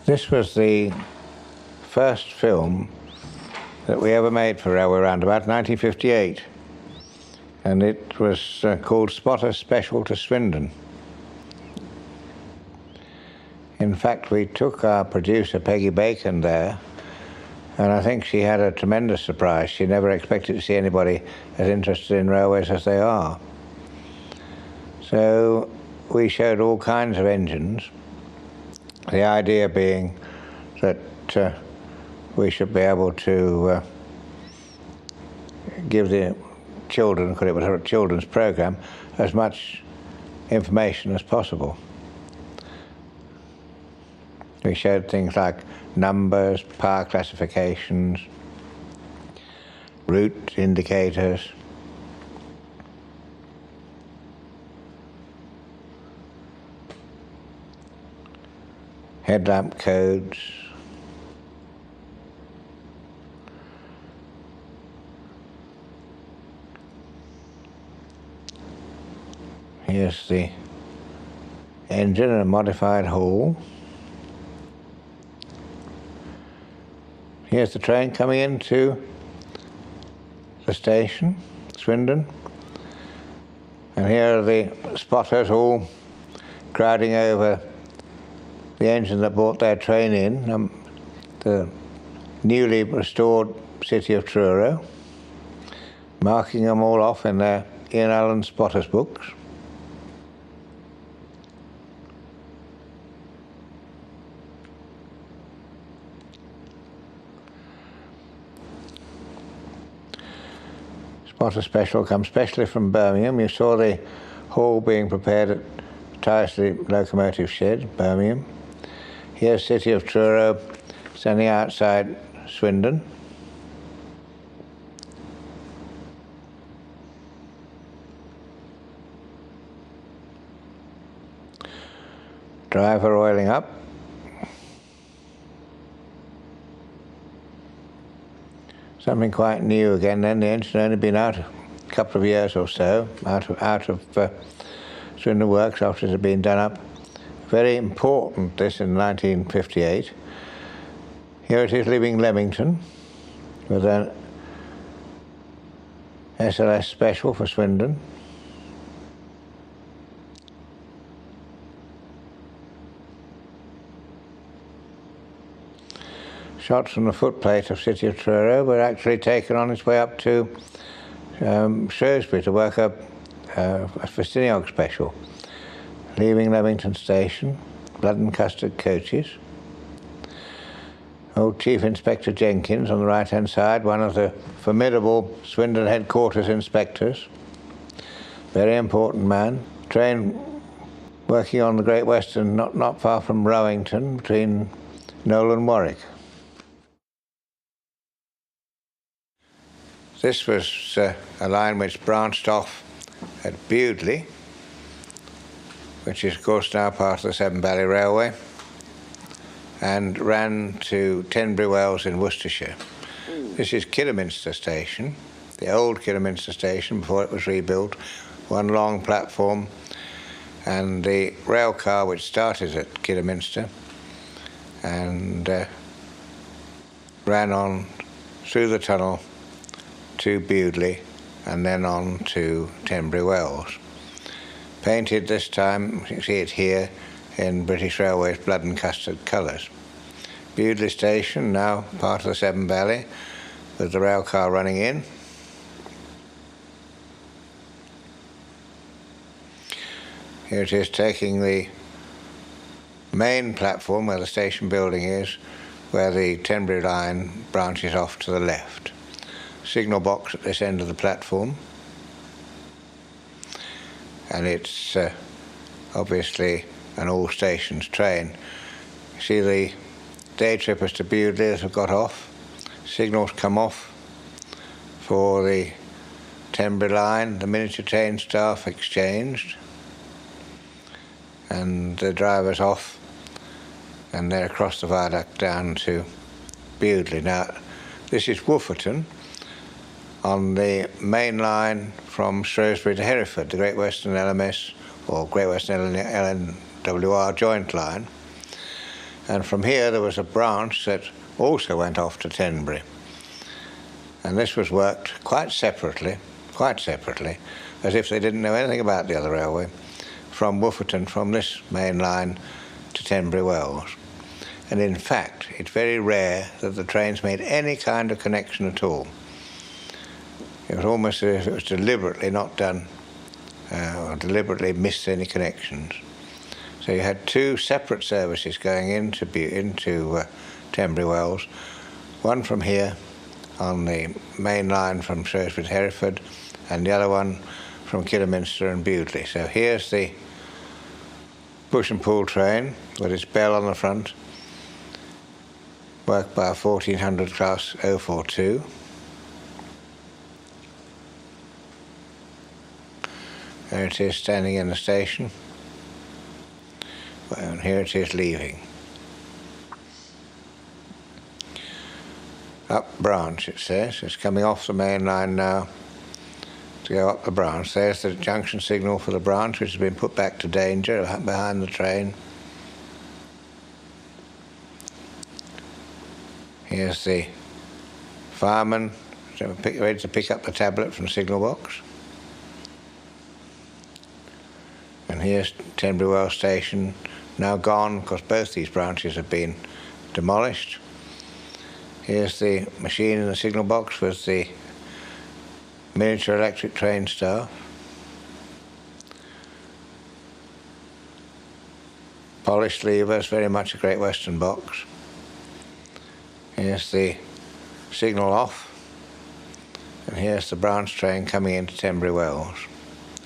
This was the first film that we ever made for Railway Roundabout, 1958. And it was called Spotter Special to Swindon. In fact, we took our producer, Peggy Bacon, there, and I think she had a tremendous surprise. She never expected to see anybody as interested in railways as they are. So we showed all kinds of engines, the idea being that we should be able to give the children, because it was a children's program, as much information as possible. We showed things like numbers, power classifications, route indicators, headlamp codes, here's the engine and a modified hall. Here's the train coming into the station, Swindon. And here are the spotters all crowding over the engine that brought their train in, the newly restored city of Truro, marking them all off in their Ian Allen spotters books. Spotter Special comes specially from Birmingham. You saw the hall being prepared at Tyseley Locomotive Shed, Birmingham. Here's City of Truro standing outside Swindon. Driver oiling up. Something quite new again then. The engine had only been out a couple of years or so, out of Swindon Works after it had been done up. Very important, this in 1958. Here it is leaving Leamington with an SLS special for Swindon. Shots from the footplate of City of Truro were actually taken on its way up to Shrewsbury to work up a Festiniog special. Leaving Leamington Station, blood and custard coaches. Old Chief Inspector Jenkins on the right-hand side, one of the formidable Swindon headquarters inspectors. Very important man. Train working on the Great Western not far from Rowington, between Knowle and Warwick. This was a line which branched off at Bewdley, which is of course now part of the Severn Valley Railway, and ran to Tenbury Wells in Worcestershire. This is Kidderminster Station, the old Kidderminster Station before it was rebuilt, one long platform, and the rail car which started at Kidderminster and ran on through the tunnel to Bewdley and then on to Tenbury Wells. Painted this time, you can see it here, in British Railways blood and custard colours. Bewdley Station, now part of the Severn Valley, with the rail car running in. Here it is taking the main platform where the station building is, where the Tenbury line branches off to the left. Signal box at this end of the platform, and it's obviously an all stations train. You see the day trippers to Bewdley that have got off. Signals come off for the Tenbury line, the miniature train staff exchanged, and the driver's off, and they're across the viaduct down to Bewdley. Now, this is Wooferton, on the main line from Shrewsbury to Hereford, the Great Western LMS or Great Western LNWR joint line. And from here there was a branch that also went off to Tenbury. And this was worked quite separately, as if they didn't know anything about the other railway, from Wooferton, from this main line to Tenbury Wells. And in fact, it's very rare that the trains made any kind of connection at all. It was almost as if it was deliberately not done, or deliberately missed any connections. So you had two separate services going into Tenbury Wells, one from here on the main line from Shrewsbury to Hereford, and the other one from Kidderminster and Bewdley. So here's the push and pull train with its bell on the front, worked by a 1400 class 042. There it is standing in the station, and here it is leaving. Up branch, it says. It's coming off the main line now to go up the branch. There's the junction signal for the branch, which has been put back to danger behind the train. Here's the fireman ready to pick up the tablet from the signal box. And here's Tenbury Wells Station, now gone because both these branches have been demolished. Here's the machine in the signal box with the miniature electric train staff. Polished levers, very much a Great Western box. Here's the signal off, and here's the branch train coming into Tenbury Wells.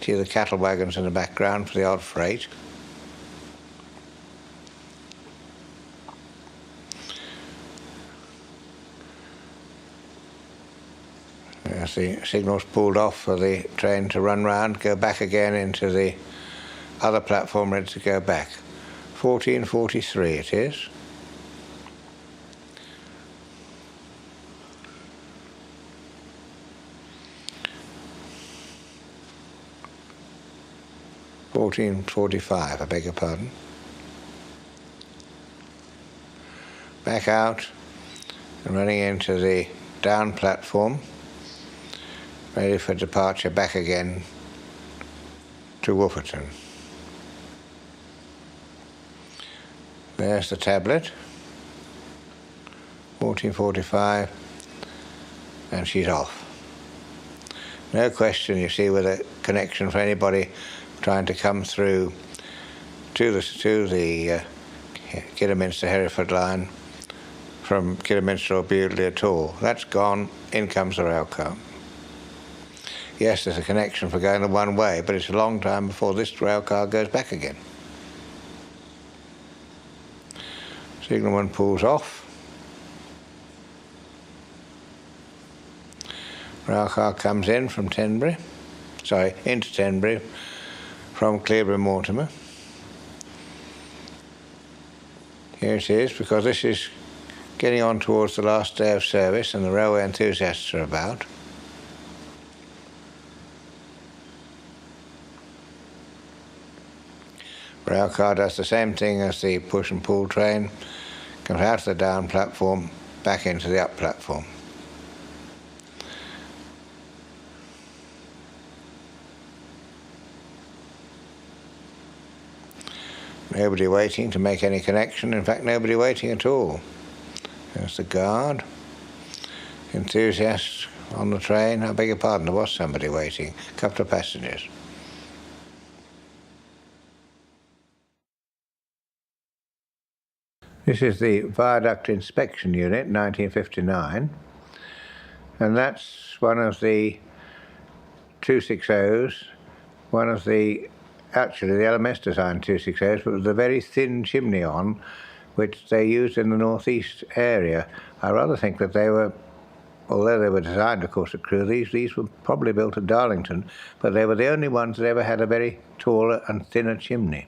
See the cattle wagons in the background for the odd freight. There's the signals pulled off for the train to run round, go back again into the other platform ready to go back. 1443 it is. I beg your pardon. Back out and running into the down platform, ready for departure back again to Wooferton. There's the tablet, 1445, and she's off. No question, you see, with a connection for anybody trying to come through to the Kidderminster Hereford line from Kidderminster or Bewdley at all. That's gone, in comes the rail car. Yes, there's a connection for going the one way, but it's a long time before this rail car goes back again. Signalman pulls off. Rail car comes in from into Tenbury from Cleobury Mortimer. Here it is, because this is getting on towards the last day of service and the railway enthusiasts are about. Rail car does the same thing as the push and pull train, comes out of the down platform, back into the up platform. Nobody waiting to make any connection, in fact nobody waiting at all. There's the guard. Enthusiasts on the train, I beg your pardon, there was somebody waiting, a couple of passengers. This is the Viaduct Inspection Unit, 1959, and that's one of the 260s, one of the, actually the LMS designed 260s, but with a very thin chimney on, which they used in the northeast area. I rather think that they were, although they were designed, of course, at Crewe, these were probably built at Darlington, but they were the only ones that ever had a very taller and thinner chimney.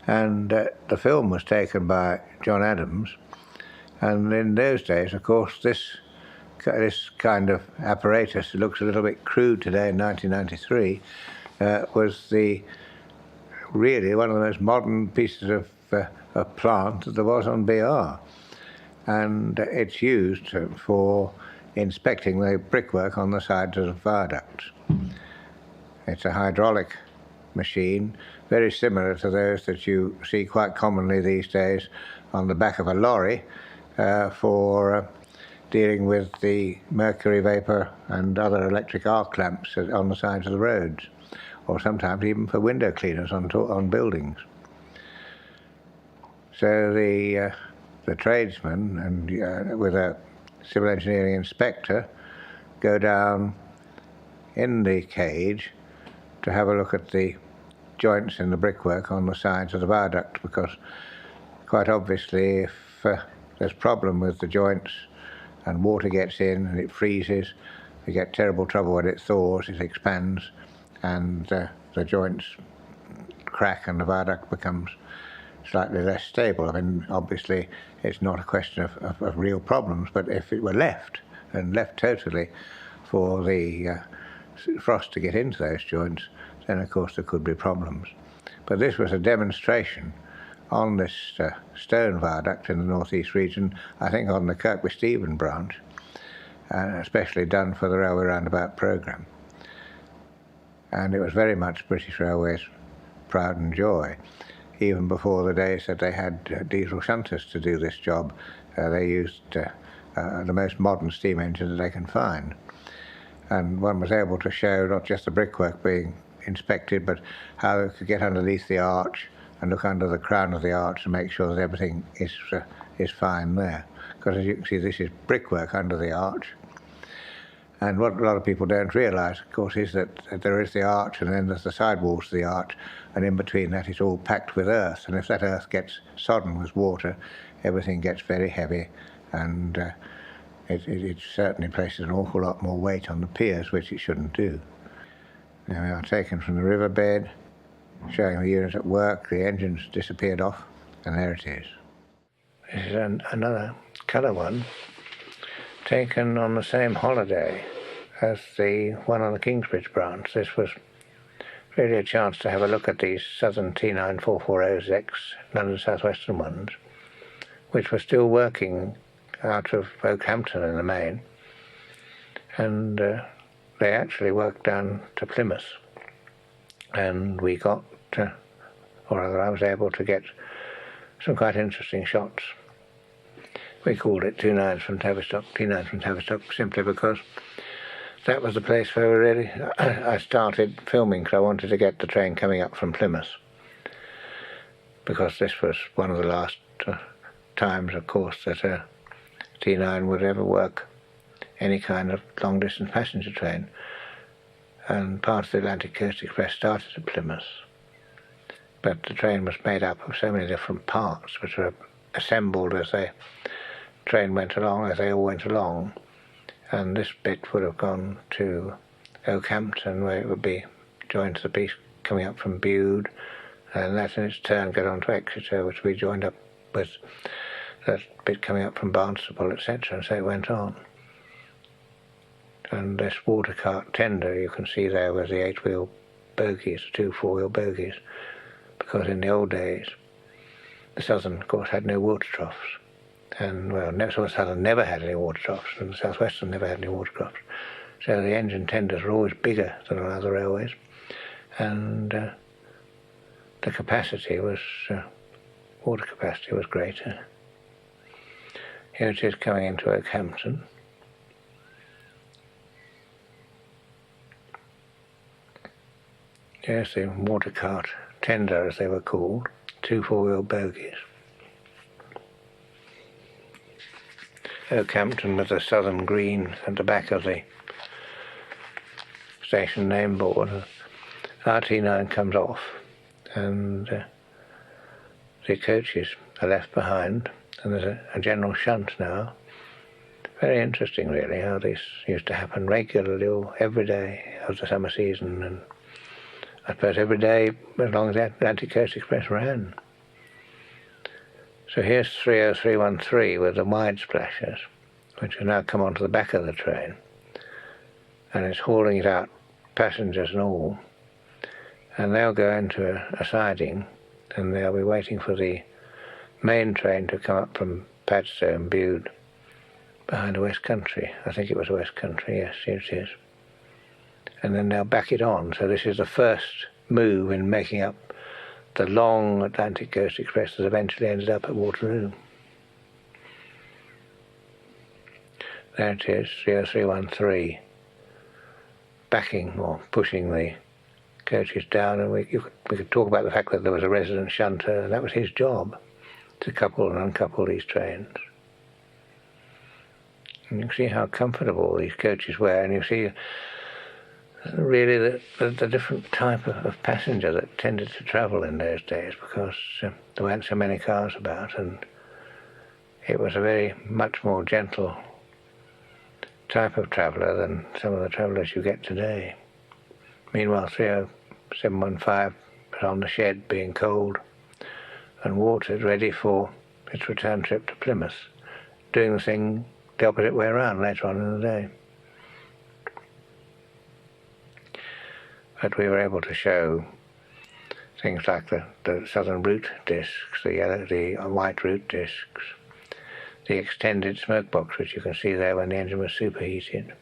And the film was taken by John Adams, and in those days, of course, this kind of apparatus, it looks a little bit crude today in 1993, was really one of the most modern pieces of of plant that there was on BR. And it's used for inspecting the brickwork on the sides of the viaducts. It's a hydraulic machine, very similar to those that you see quite commonly these days on the back of a lorry for dealing with the mercury vapour and other electric arc lamps on the sides of the roads, or sometimes even for window cleaners on buildings. So the tradesmen and with a civil engineering inspector go down in the cage to have a look at the joints in the brickwork on the sides of the viaduct, because quite obviously if there's a problem with the joints and water gets in and it freezes, you get terrible trouble when it thaws, it expands, and the joints crack and the viaduct becomes slightly less stable. I mean, obviously it's not a question of real problems, but if it were left totally for the frost to get into those joints, then of course there could be problems. But this was a demonstration on this stone viaduct in the northeast region, I think on the Kirkby-Stephen branch, and especially done for the Railway Roundabout programme. And it was very much British Railways' pride and joy. Even before the days that they had diesel shunters to do this job, they used the most modern steam engine that they can find. And one was able to show not just the brickwork being inspected, but how they could get underneath the arch and look under the crown of the arch and make sure that everything is fine there. Because as you can see, this is brickwork under the arch. And what a lot of people don't realise, of course, is that there is the arch and then there's the sidewalls of the arch, and in between that it's all packed with earth. And if that earth gets sodden with water, everything gets very heavy, and it certainly places an awful lot more weight on the piers, which it shouldn't do. Now we are taken from the riverbed, showing the unit at work. The engine's disappeared off, and there it is. This is another colour one, taken on the same holiday as the one on the Kingsbridge branch. This was really a chance to have a look at these southern T9440X London South Western ones, which were still working out of Oakhampton in the main, and they actually worked down to Plymouth, and we got, or rather I was able to get some quite interesting shots. We called it T9s from Tavistock simply because that was the place where really I started filming, because I wanted to get the train coming up from Plymouth, because this was one of the last times, of course, that a T9 would ever work any kind of long-distance passenger train. And part of the Atlantic Coast Express started at Plymouth, but the train was made up of so many different parts which were assembled as the train went along, as they all went along. And this bit would have gone to Oakhampton, where it would be joined to the piece coming up from Bude, and that in its turn got on to Exeter, which we joined up with that bit coming up from Barnstaple, etc., and so it went on. And this water cart tender you can see there was the 8-wheel bogies, the 2 4-wheel bogies, because in the old days the Southern, of course, had no water troughs. And, well, Southern never had any water troughs, and the South Western never had any water troughs. So the engine tenders were always bigger than on other railways, and the capacity was, water capacity was greater. Here it is coming into Oakhampton. Here's the water cart tender, as they were called, 2 4-wheel bogies. Oakhampton with the southern green at the back of the station name board. RT9 comes off, and the coaches are left behind, and there's a general shunt now. Very interesting, really, how this used to happen regularly, or every day of the summer season, and I suppose every day as long as the Atlantic Coast Express ran. So here's 30313 with the wide splashers, which have now come onto the back of the train, and it's hauling it out, passengers and all, and they'll go into a siding, and they'll be waiting for the main train to come up from Padstow, Bude, behind a West Country. I think it was a West Country, yes, it is. And then they'll back it on. So this is the first move in making up the long Atlantic Coast Express that eventually ended up at Waterloo. There it is, 30313, backing or pushing the coaches down, and we could talk about the fact that there was a resident shunter, and that was his job, to couple and uncouple these trains. And you can see how comfortable these coaches were, and you see really the different type of passenger that tended to travel in those days, because there weren't so many cars about, and it was a very much more gentle type of traveller than some of the travellers you get today. Meanwhile, 30715 was on the shed being coaled and watered, ready for its return trip to Plymouth, doing the thing the opposite way around later on in the day. But we were able to show things like the southern route discs, the white route discs, the extended smoke box, which you can see there when the engine was superheated,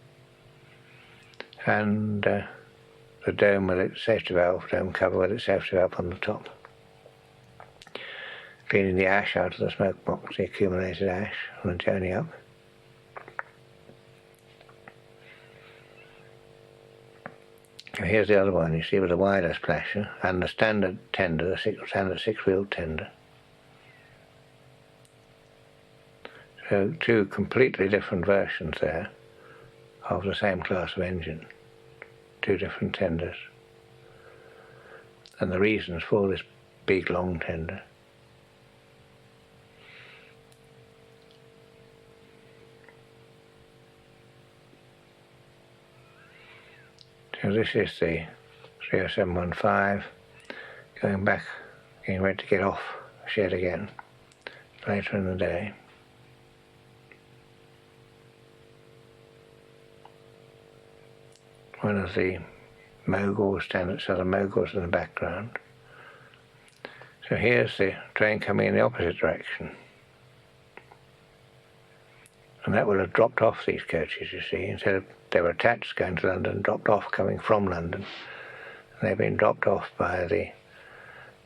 and the dome with its safety valve, dome cover with its safety valve on the top, cleaning the ash out of the smoke box, the accumulated ash on the journey up. And here's the other one, you see, with the wider splasher and the standard tender, the standard six-wheel tender. So two completely different versions there of the same class of engine, two different tenders, and the reasons for this big long tender. So this is the 30715 going back, getting ready to get off the shed again later in the day. One of the moguls, standard southern moguls in the background. So here's the train coming in the opposite direction. And that will have dropped off these coaches, you see. Instead of they were attached going to London, dropped off coming from London. And they've been dropped off by the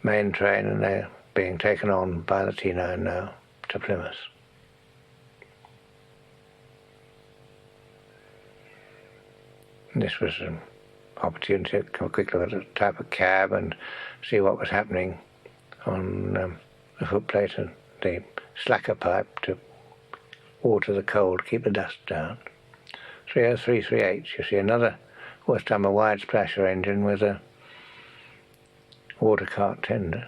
main train, and they're being taken on by the T9 now to Plymouth. And this was an opportunity to come a quick look at the type of cab and see what was happening on the footplate and the slacker pipe to water the coal to keep the dust down. 30338, you see another, this time a wide splasher engine with a water cart tender.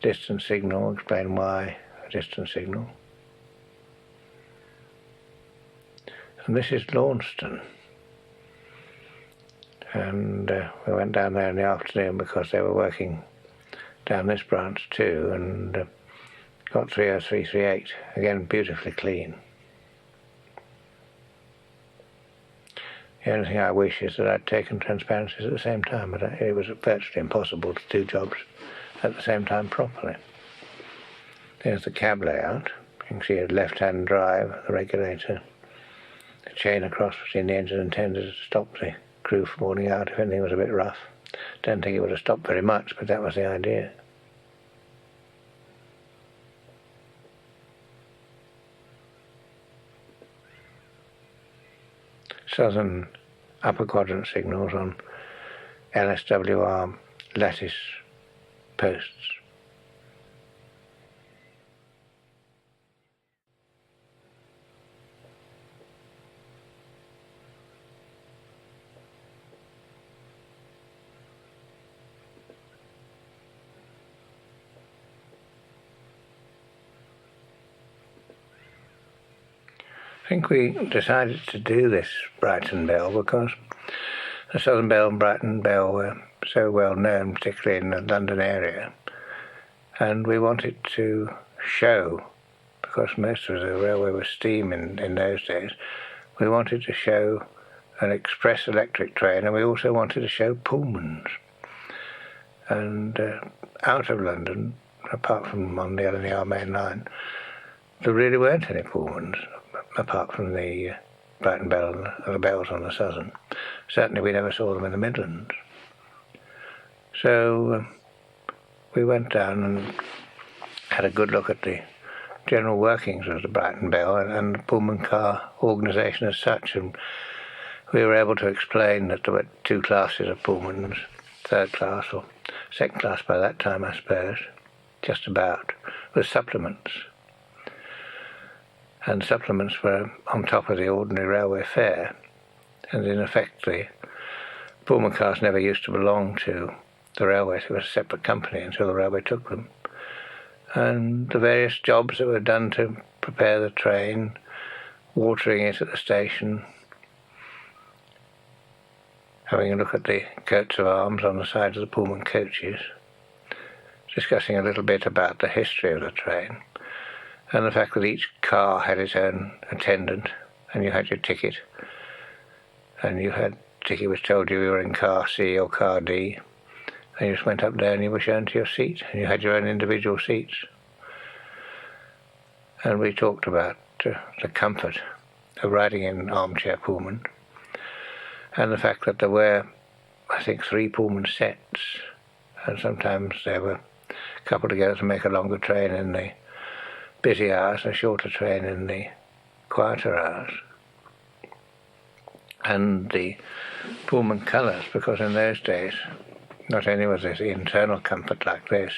Distance signal, explain why a distance signal. And this is Launceston. And we went down there in the afternoon because they were working down this branch too, and got 30338, again beautifully clean. The only thing I wish is that I'd taken transparencies at the same time, but it was virtually impossible to do jobs at the same time properly. There's the cab layout. You can see a left-hand drive, the regulator, the chain across between the engine and tenders to stop the crew from falling out if anything was a bit rough. Don't think it would have stopped very much, but that was the idea. Southern upper quadrant signals on LSWR lattice posts. I think we decided to do this Brighton Bell because the Southern Bell and Brighton Bell were so well known, particularly in the London area, and we wanted to show, because most of the railway was steam in those days, we wanted to show an express electric train, and we also wanted to show Pullmans. And out of London, apart from on the LNER main line, there really weren't any Pullmans, apart from the Brighton Bell and the Bells on the Southern. Certainly we never saw them in the Midlands. So we went down and had a good look at the general workings of the Brighton Bell and the Pullman car organisation as such, and we were able to explain that there were two classes of Pullmans, third class or second class by that time, I suppose, just about, with supplements. And supplements were on top of the ordinary railway fare, and in effect the Pullman cars never used to belong to the railways. It was a separate company until the railway took them. And the various jobs that were done to prepare the train, watering it at the station, having a look at the coats of arms on the sides of the Pullman coaches, discussing a little bit about the history of the train, and the fact that each car had its own attendant, and you had your ticket, and you had a ticket which told you were in car C or car D, and you just went up there and you were shown to your seat, and you had your own individual seats. And we talked about the comfort of riding in armchair Pullman, and the fact that there were, I think, 3 Pullman sets, and sometimes they were coupled together to make a longer train in the busy hours and a shorter train in the quieter hours. And the Pullman colours, because in those days not only was there internal comfort like this,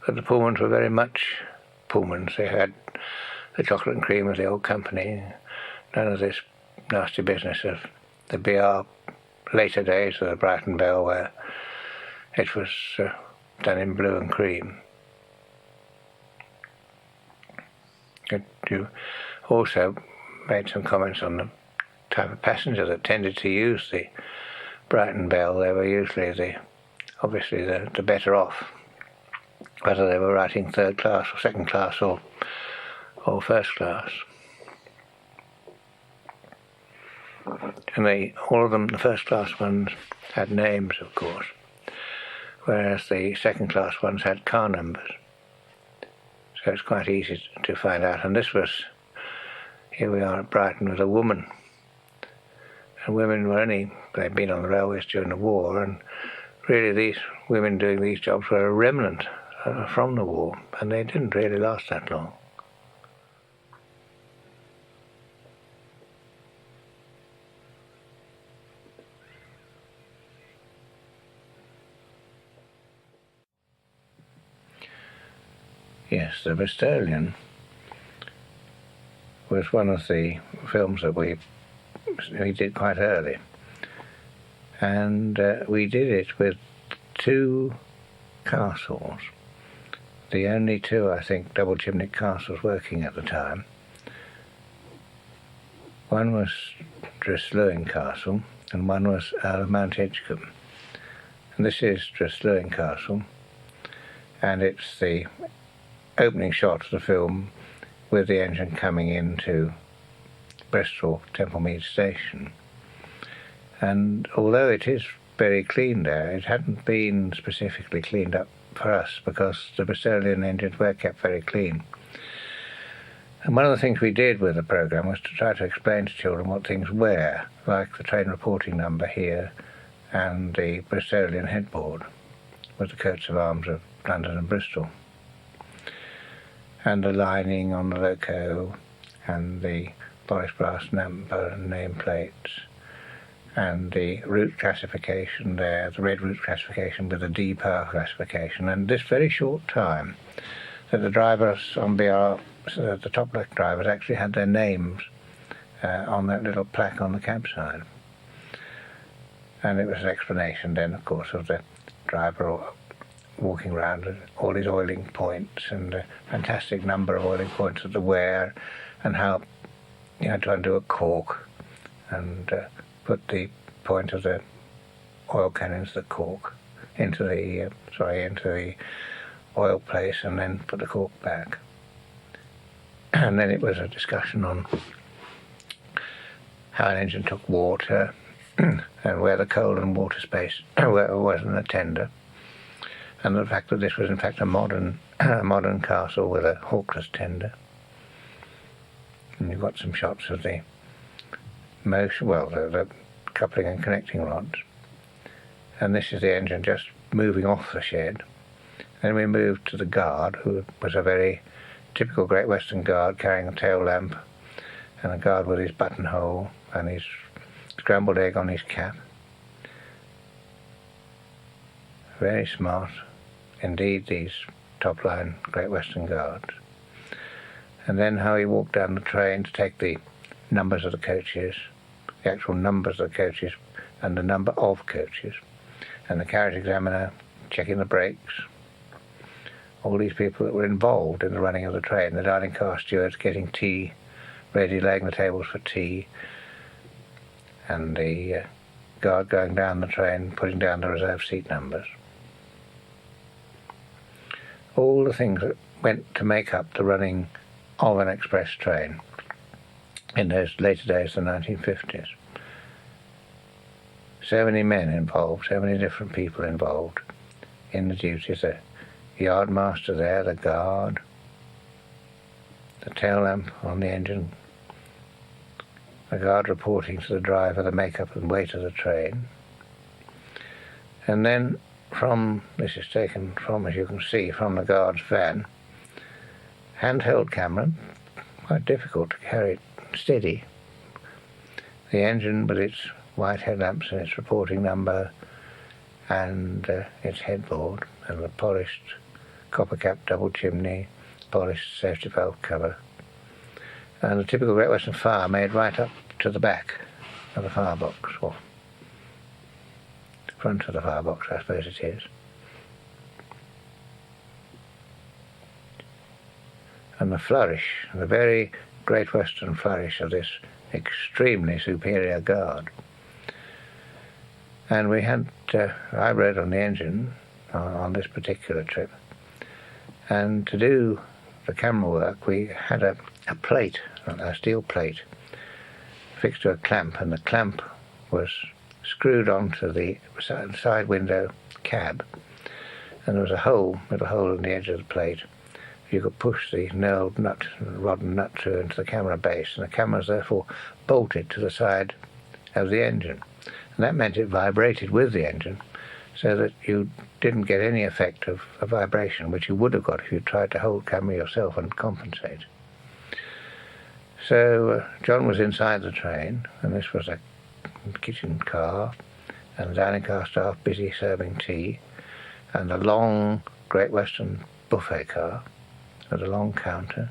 but the Pullmans were very much Pullmans. They had the chocolate and cream of the old company, none of this nasty business of the BR later days of the Brighton Bell, where it was done in blue and cream. You also made some comments on the type of passenger that tended to use the Brighton Bell. They were usually obviously the better off, whether they were riding third class or second class or first class. And all of them, the first class ones, had names, of course, whereas the second class ones had car numbers. So it's quite easy to find out. And this was, here we are at Brighton with a woman. And women were they'd been on the railways during the war, and really these women doing these jobs were a remnant from the war, and they didn't really last that long. Yes, the Bristolian was one of the films that we did quite early, and we did it with 2 castles, the only 2, I think, double chimneyed castles working at the time. One was Dressluin Castle and one was Earl of Mount Edgecombe. And this is Dressluin Castle, and it's the opening shot of the film with the engine coming into Bristol Templemead Station. And although it is very clean there, it hadn't been specifically cleaned up for us because the Bristolian engines were kept very clean. And one of the things we did with the programme was to try to explain to children what things were, like the train reporting number here and the Bristolian headboard with the coats of arms of London and Bristol, and the lining on the loco, and the Boris brass number and nameplates, and the route classification there, the red route classification with the D power classification. And this very short time that the drivers on BR, the top left drivers, actually had their names on that little plaque on the cab side. And it was an explanation then, of course, of the driver walking around with all his oiling points and a fantastic number of oiling points at the wear, and how you had to undo a cork and put the point of the oil can into the cork, into the oil place, and then put the cork back. And then it was a discussion on how an engine took water and where the coal and water space was in the tender. and the fact that this was in fact a modern modern castle with a hawkless tender. And you've got some shots of the the coupling and connecting rods. And this is the engine just moving off the shed. Then we moved to the guard, who was a very typical Great Western guard, carrying a tail lamp, and a guard with his buttonhole and his scrambled egg on his cap. Very smart indeed, these top-line Great Western Guards. And then how he walked down the train to take the numbers of the coaches, the actual numbers of the coaches, and the number of coaches, and the carriage examiner checking the brakes. All these people that were involved in the running of the train, the dining car stewards getting tea ready, laying the tables for tea, and the guard going down the train, putting down the reserved seat numbers. All the things that went to make up the running of an express train in those later days, the 1950s. So many men involved, so many different people involved in the duties. The yardmaster there, the guard, the tail lamp on the engine, the guard reporting to the driver the make-up and weight of the train. And then this is taken from, as you can see, from the guard's van, handheld camera, quite difficult to carry it steady. The engine with its white headlamps and its reporting number and its headboard and the polished copper cap double chimney, polished safety valve cover, and the typical Great Western fire made right up to the back of the firebox, or front of the firebox, I suppose it is. And the flourish, the very Great Western flourish of this extremely superior guard. And we had, I rode on the engine on this particular trip, and to do the camera work we had a plate, a steel plate, fixed to a clamp, and the clamp was screwed onto the side window cab, and there was a hole in the edge of the plate. You could push the knurled rod and nut through into the camera base, and the camera was therefore bolted to the side of the engine. And that meant it vibrated with the engine, so that you didn't get any effect of a vibration, which you would have got if you tried to hold camera yourself and compensate. So John was inside the train, and this was a kitchen car, and the dining car staff busy serving tea, and a long Great Western buffet car with a long counter.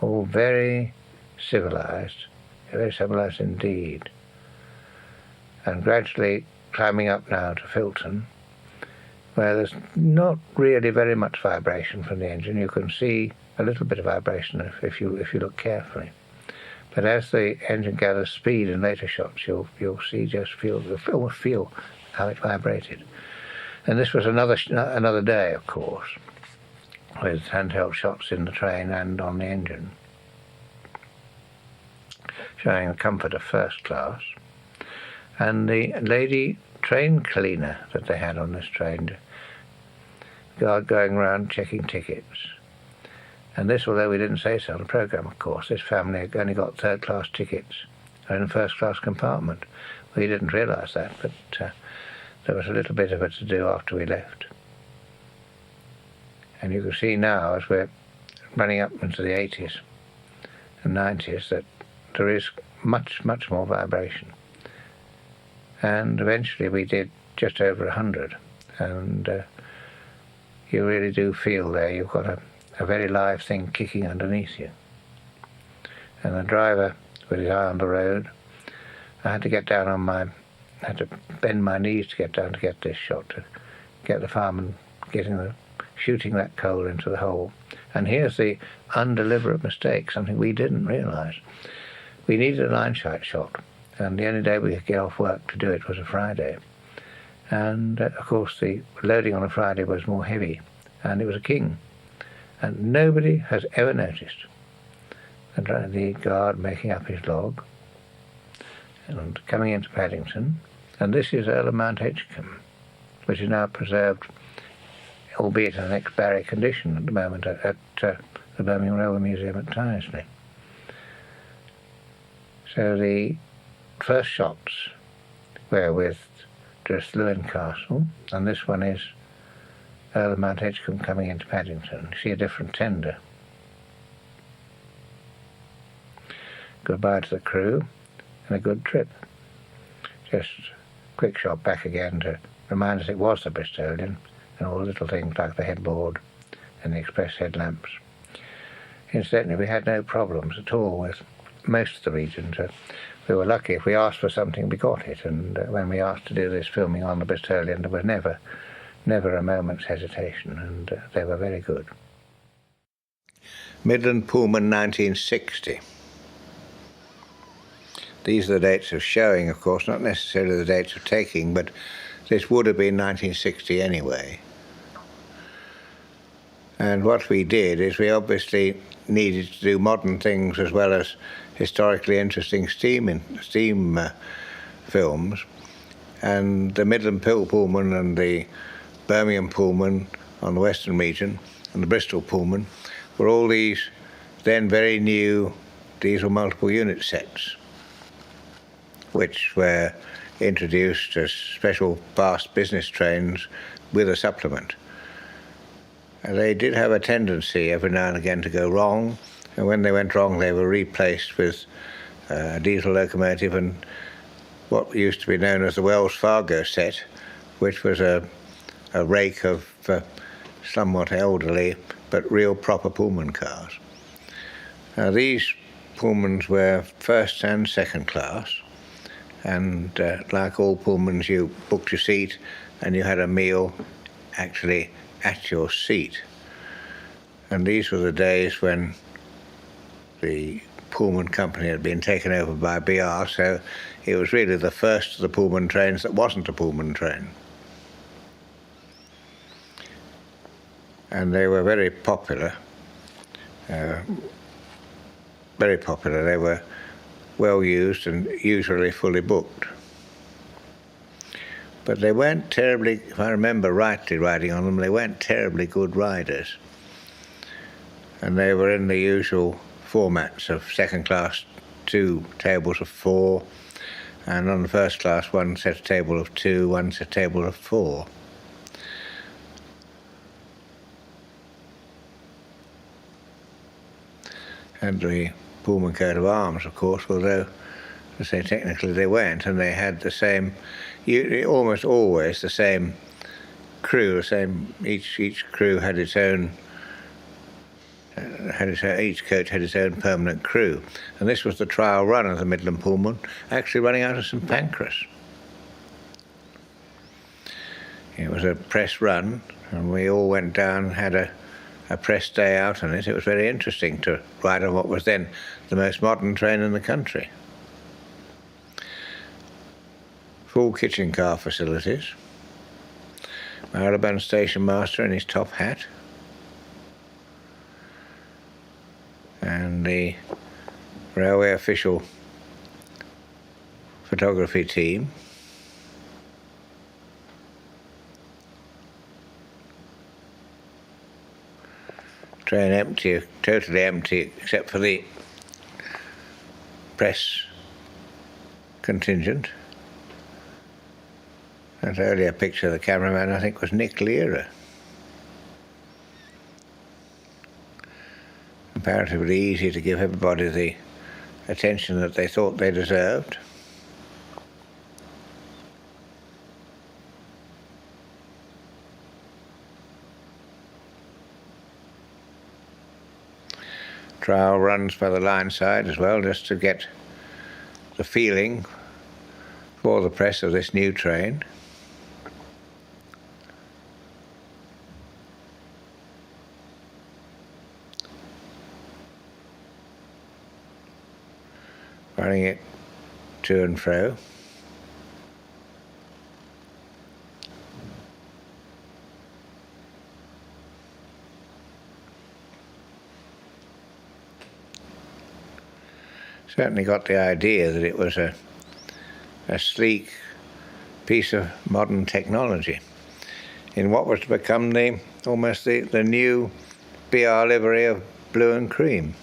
All very civilized indeed. And gradually climbing up now to Filton, where there's not really very much vibration from the engine. You can see a little bit of vibration if you look carefully. But as the engine gathers speed in later shots, you'll feel how it vibrated. And this was another day, of course, with handheld shots in the train and on the engine, showing the comfort of first class. And the lady train cleaner that they had on this train, guard going around checking tickets. And this, although we didn't say so on the programme, of course, this family had only got third-class tickets in a first-class compartment. We didn't realise that, but there was a little bit of it to do after we left. And you can see now, as we're running up into the 80s and 90s, that there is much, much more vibration. And eventually we did just over 100, and you really do feel there you've got a very live thing kicking underneath you. And the driver, with his eye on the road, I had to bend my knees to get down to get this shot, to get the fireman shooting that coal into the hole. And here's the undeliberate mistake, something we didn't realise. We needed a line sight shot, and the only day we could get off work to do it was a Friday. And of course the loading on a Friday was more heavy, and it was a king. And nobody has ever noticed the guard making up his log and coming into Paddington. And this is Earl of Mount Edgecombe, which is now preserved, albeit in an ex-Barry condition at the moment, at the Birmingham Railway Museum at Tyseley. So the first shots were with Dressluin Castle, and this one is Earl of Mount Edgecombe coming into Paddington. You see a different tender. Goodbye to the crew and a good trip. Just a quick shot back again to remind us it was the Bristolian, and all the little things like the headboard and the express headlamps. Incidentally, we had no problems at all with most of the regions. We were lucky. If we asked for something, we got it, and when we asked to do this filming on the Bristolian, there was never a moment's hesitation, and they were very good. Midland Pullman 1960. These are the dates of showing, of course, not necessarily the dates of taking, but this would have been 1960 anyway. And what we did is we obviously needed to do modern things as well as historically interesting steam films. And the Midland Pullman and the Birmingham Pullman on the Western region and the Bristol Pullman were all these then very new diesel multiple unit sets, which were introduced as special fast business trains with a supplement. And they did have a tendency every now and again to go wrong, and when they went wrong they were replaced with a diesel locomotive and what used to be known as the Wells Fargo set, which was a rake of somewhat elderly but real proper Pullman cars. Now these Pullmans were first and second class, and like all Pullmans, you booked your seat and you had a meal actually at your seat. And these were the days when the Pullman company had been taken over by BR, so it was really the first of the Pullman trains that wasn't a Pullman train. And they were very popular. Very popular. They were well used and usually fully booked. But they weren't terribly, if I remember rightly riding on them, they weren't terribly good riders. And they were in the usual formats of second class, 2 tables of 4, and on the first class, 1 set table of 2, 1 set table of 4. And the Pullman coat of arms, of course, although, to say technically they weren't, and they had the same, almost always the same crew, each crew had its own, each coach had its own permanent crew. And this was the trial run of the Midland Pullman, actually running out of St Pancras. It was a press run, and we all went down and had a press day out on it. It was very interesting to ride on what was then the most modern train in the country. Full kitchen car facilities. Marylebone station master in his top hat. And the railway official photography team. Train empty, totally empty, except for the press contingent. That earlier picture of the cameraman, I think, was Nick Learer. Comparatively easy to give everybody the attention that they thought they deserved. Trial runs by the line side as well, just to get the feeling for the press of this new train. Running it to and fro. Certainly got the idea that it was a sleek piece of modern technology. in what was to become almost the new BR livery of blue and cream.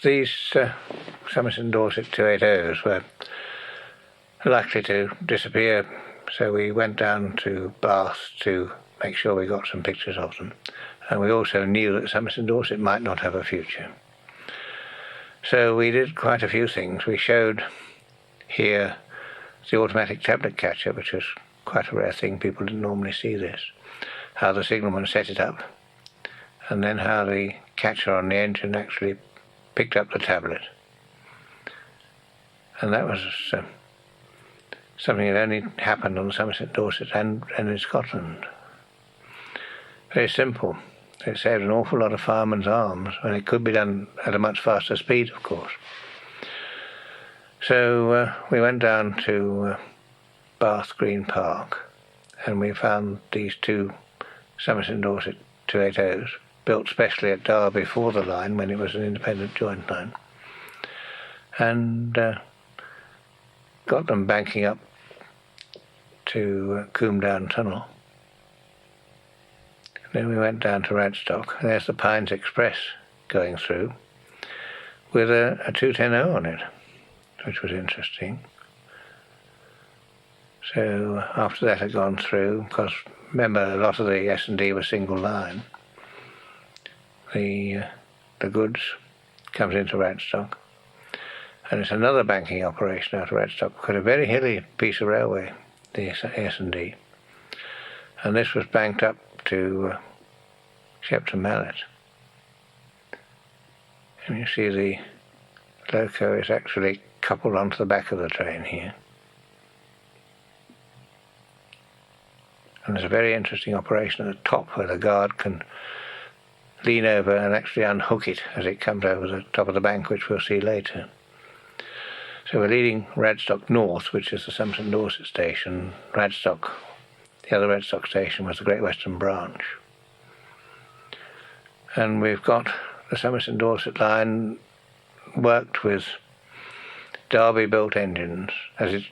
These Somerset Dorset 280s were likely to disappear, so we went down to Bath to make sure we got some pictures of them. And we also knew that Somerset Dorset might not have a future. So we did quite a few things. We showed here the automatic tablet catcher, which was quite a rare thing. People didn't normally see this. How the signalman set it up, and then how the catcher on the engine actually picked up the tablet. And that was something that only happened on Somerset Dorset and in Scotland. Very simple. It saved an awful lot of firemen's arms, and it could be done at a much faster speed, of course. So we went down to Bath Green Park, and we found these two Somerset Dorset 280s, built specially at Derby for the line when it was an independent joint line, and got them banking up to Combe Down Tunnel. Then we went down to Radstock, and there's the Pines Express going through with a 210 on it, which was interesting. So after that had gone through, because remember a lot of the S&D was single line, the goods comes into Radstock, and it's another banking operation out of Radstock, quite a very hilly piece of railway, the S&D, and this was banked up to Shepton Mallet. And you see the loco is actually coupled onto the back of the train here. And there's a very interesting operation at the top where the guard can lean over and actually unhook it as it comes over the top of the bank, which we'll see later. So we're leading Radstock North, which is the Somerset Dorset station. Radstock, the other Radstock station, was the Great Western Branch. And we've got the Somerset Dorset line worked with Derby-built engines, as it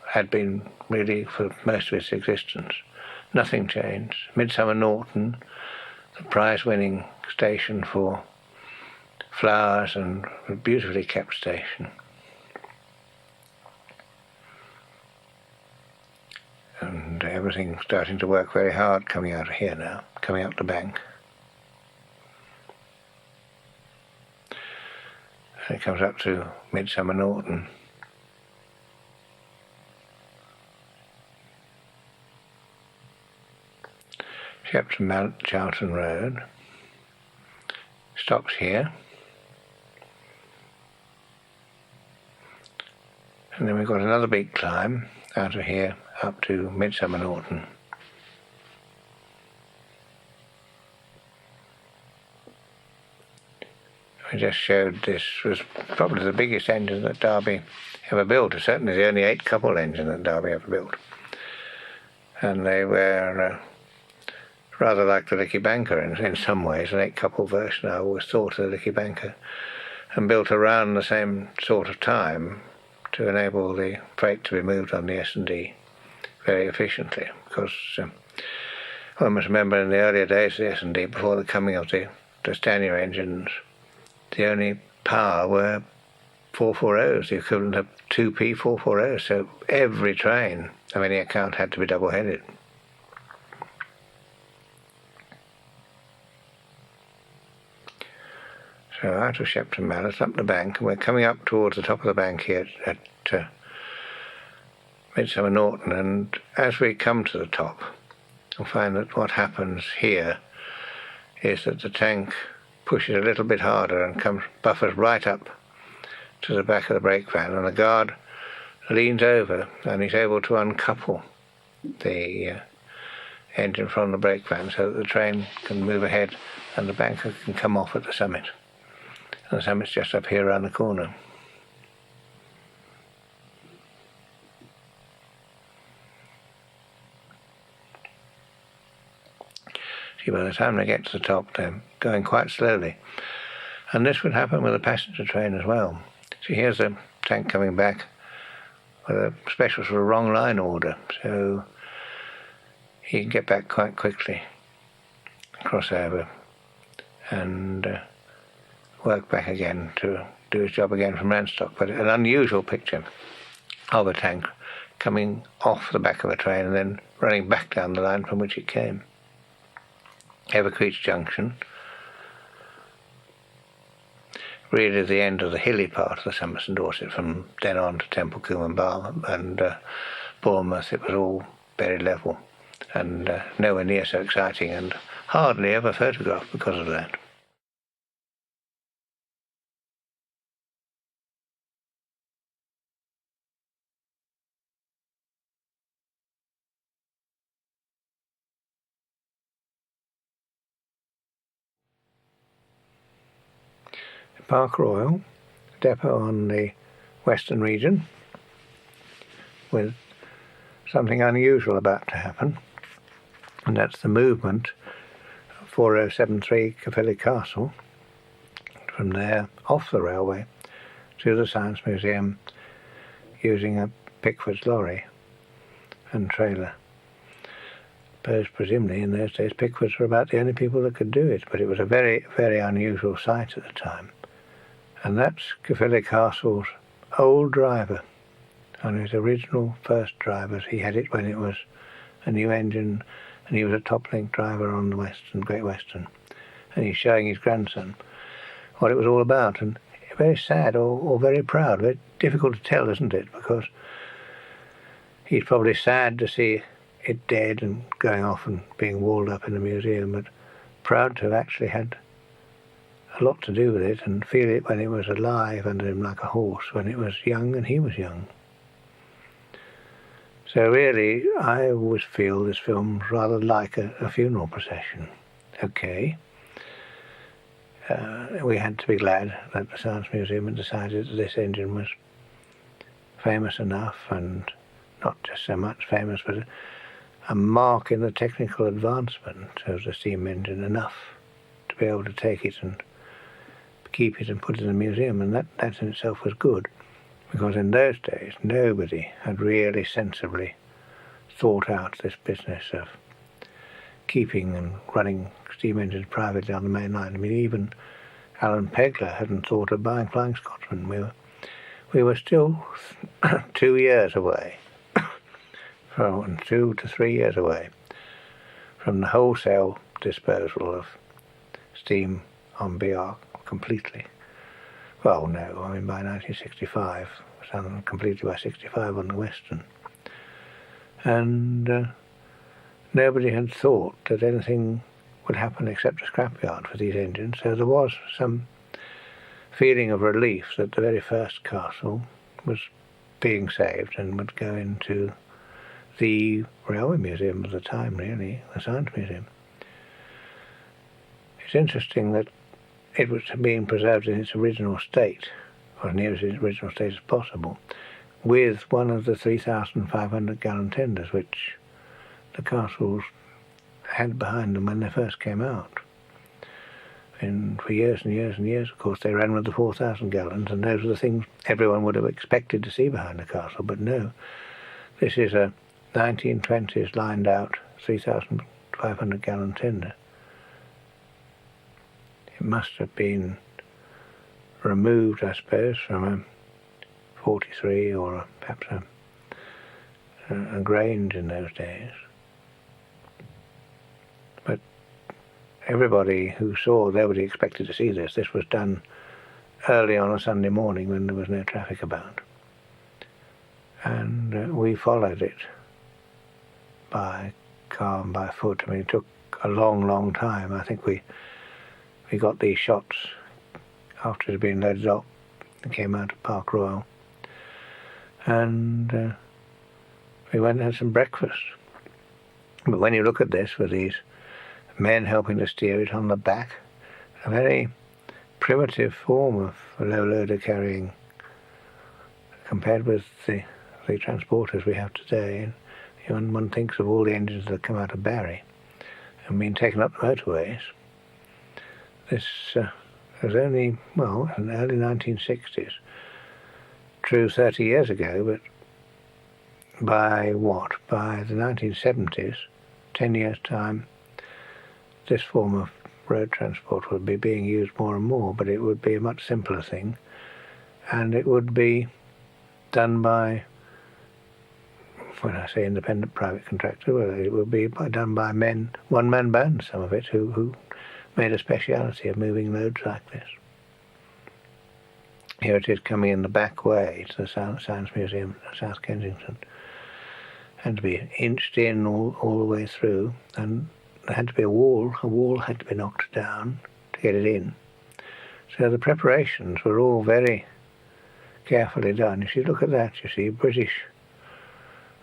had been really for most of its existence. Nothing changed. Midsummer Norton, the prize-winning station for flowers, and a beautifully kept station. And everything's starting to work very hard coming out of here now, coming up the bank. And it comes up to Midsummer Norton. Shepton Mallet Charlton Road. Stops here. And then we've got another big climb out of here up to Midsummer Norton. I just showed this was probably the biggest engine that Derby ever built, or certainly the only 8-couple engine that Derby ever built. And they were rather like the Licky Banker in some ways, an 8-couple version. I always thought of the Licky Banker, and built around the same sort of time to enable the freight to be moved on the S&D very efficiently. Because I must remember in the earlier days of the S&D, before the coming of the Stanier engines, the only power were 440s, the equivalent of 2P 440s. So every train of any account had to be double-headed. So out of Shepton Mallet, up the bank, and we're coming up towards the top of the bank here at Midsummer Norton. And as we come to the top, you'll find that what happens here is that the tank pushes a little bit harder and buffers right up to the back of the brake van, and the guard leans over and he's able to uncouple the engine from the brake van so that the train can move ahead and the banker can come off at the summit. And the summit's just up here around the corner. See, by the time they get to the top, they're going quite slowly. And this would happen with a passenger train as well. See, here's a tank coming back with a special sort of wrong line order, so he can get back quite quickly, cross over, and work back again to do his job again from Ranstock. But an unusual picture of a tank coming off the back of a train and then running back down the line from which it came. Evercreech Junction, really the end of the hilly part of the Somerset and Dorset. From then on to Temple, Coombe and Bar and Bournemouth, it was all very level and nowhere near so exciting, and hardly ever photographed because of that. Park Royal, depot on the Western region, with something unusual about to happen, and that's the movement of 4073 Caerphilly Castle from there off the railway to the Science Museum using a Pickford's lorry and trailer. Presumably in those days Pickfords were about the only people that could do it, but it was a very, very unusual sight at the time. And that's Caerphilly Castle's old driver, and his original first drivers. He had it when it was a new engine, and he was a top-link driver on the Great Western. And he's showing his grandson what it was all about, and very sad or very proud. Very difficult to tell, isn't it? Because he's probably sad to see it dead and going off and being walled up in a museum, but proud to have actually had a lot to do with it and feel it when it was alive under him like a horse, when it was young and he was young. So really, I always feel this film's rather like a funeral procession. Okay, we had to be glad that the Science Museum had decided that this engine was famous enough, and not just so much famous, but a mark in the technical advancement of the steam engine enough to be able to take it and keep it and put it in a museum, and that in itself was good, because in those days nobody had really sensibly thought out this business of keeping and running steam engines privately on the main line. I mean, even Alan Pegler hadn't thought of buying Flying Scotsman. We were still 2 years away, from 2 to 3 years away from the wholesale disposal of steam on BR completely. Well, no, I mean by 1965, and completely by 65 on the Western. And nobody had thought that anything would happen except a scrapyard for these engines, so there was some feeling of relief that the very first castle was being saved and would go into the Railway Museum of the time, really, the Science Museum. It's interesting that it was being preserved in its original state, or as near as its original state as possible, with one of the 3,500 gallon tenders which the castles had behind them when they first came out. And for years and years and years, of course, they ran with the 4,000 gallons, and those are the things everyone would have expected to see behind the castle. But no, this is a 1920s lined out 3,500 gallon tender. It must have been removed, I suppose, from a 43 or perhaps a Grange in those days. But everybody who saw, nobody expected to see this. This was done early on a Sunday morning when there was no traffic about. And we followed it by car and by foot. I mean, it took a long, long time. I think we got these shots after it had been loaded up and came out of Park Royal. And we went and had some breakfast. But when you look at this with these men helping to steer it on the back, a very primitive form of a low loader carrying compared with the transporters we have today. And when one thinks of all the engines that come out of Barry, and being taken up the motorways. This was only, well, in the early 1960s. True 30 years ago, but by the 1970s, 10 years' time, this form of road transport would be being used more and more, but it would be a much simpler thing, and it would be done by, when I say independent private contractor, well, it would be done by men, one-man bands, some of it, who made a speciality of moving loads like this. Here it is coming in the back way to the Science Museum at South Kensington. Had to be inched in all the way through, and there had to be a wall had to be knocked down to get it in. So the preparations were all very carefully done. If you look at that, you see British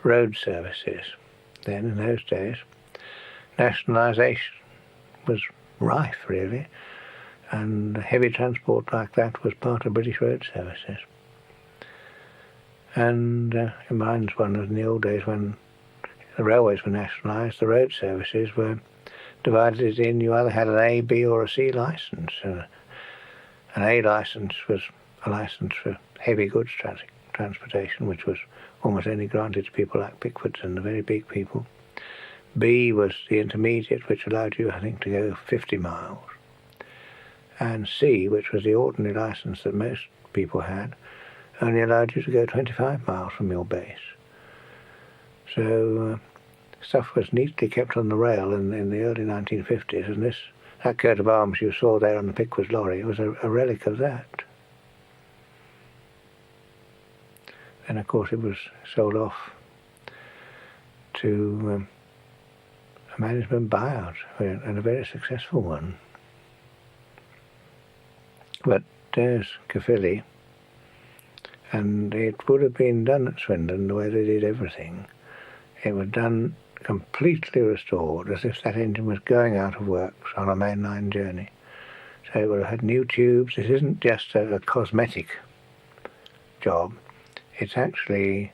road services. Then, in those days, nationalisation was rife, really, and heavy transport like that was part of British road services. And it reminds one of in the old days when the railways were nationalised, the road services were divided in, you either had an A, B or a C licence. An A licence was a licence for heavy goods transportation, which was almost only granted to people like Pickfords and the very big people. B was the intermediate, which allowed you, I think, to go 50 miles. And C, which was the ordinary licence that most people had, only allowed you to go 25 miles from your base. So stuff was neatly kept on the rail in the early 1950s, and that coat of arms you saw there on the Pickford's lorry, it was a relic of that. And of course it was sold off to a management buyout, and a very successful one. But there's Caerphilly, and it would have been done at Swindon the way they did everything. It was done completely restored, as if that engine was going out of works on a mainline journey. So it would have had new tubes. It isn't just a cosmetic job. It's actually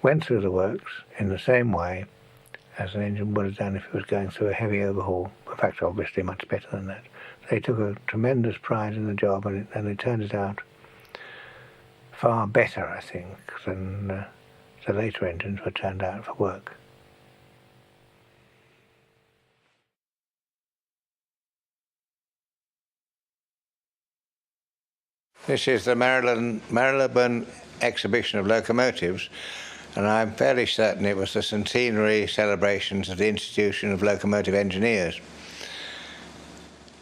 went through the works in the same way as an engine would have done if it was going through a heavy overhaul. In fact, obviously much better than that. They took a tremendous pride in the job, and they turned it out far better, I think, than the later engines were turned out for work. This is the Marylebone exhibition of locomotives, and I'm fairly certain it was the centenary celebrations of the institution of locomotive engineers.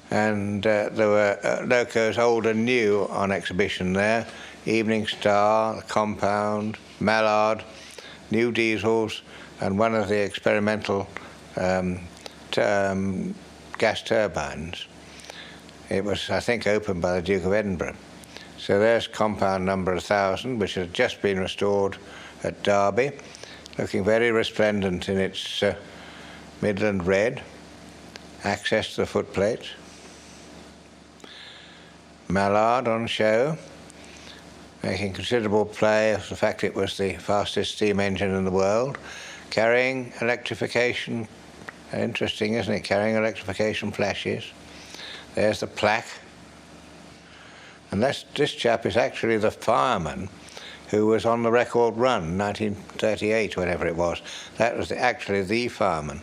And there were locos old and new on exhibition there: Evening Star, the Compound, Mallard, new diesels, and one of the experimental gas turbines. It was, I think, opened by the Duke of Edinburgh. So there's compound number 1000, which had just been restored at Derby, looking very resplendent in its Midland red, access to the footplates. Mallard on show, making considerable play of the fact it was the fastest steam engine in the world, carrying electrification. Interesting, isn't it? Carrying electrification flashes. There's the plaque. And this chap is actually the fireman who was on the record run, 1938, whatever it was. That was actually the fireman.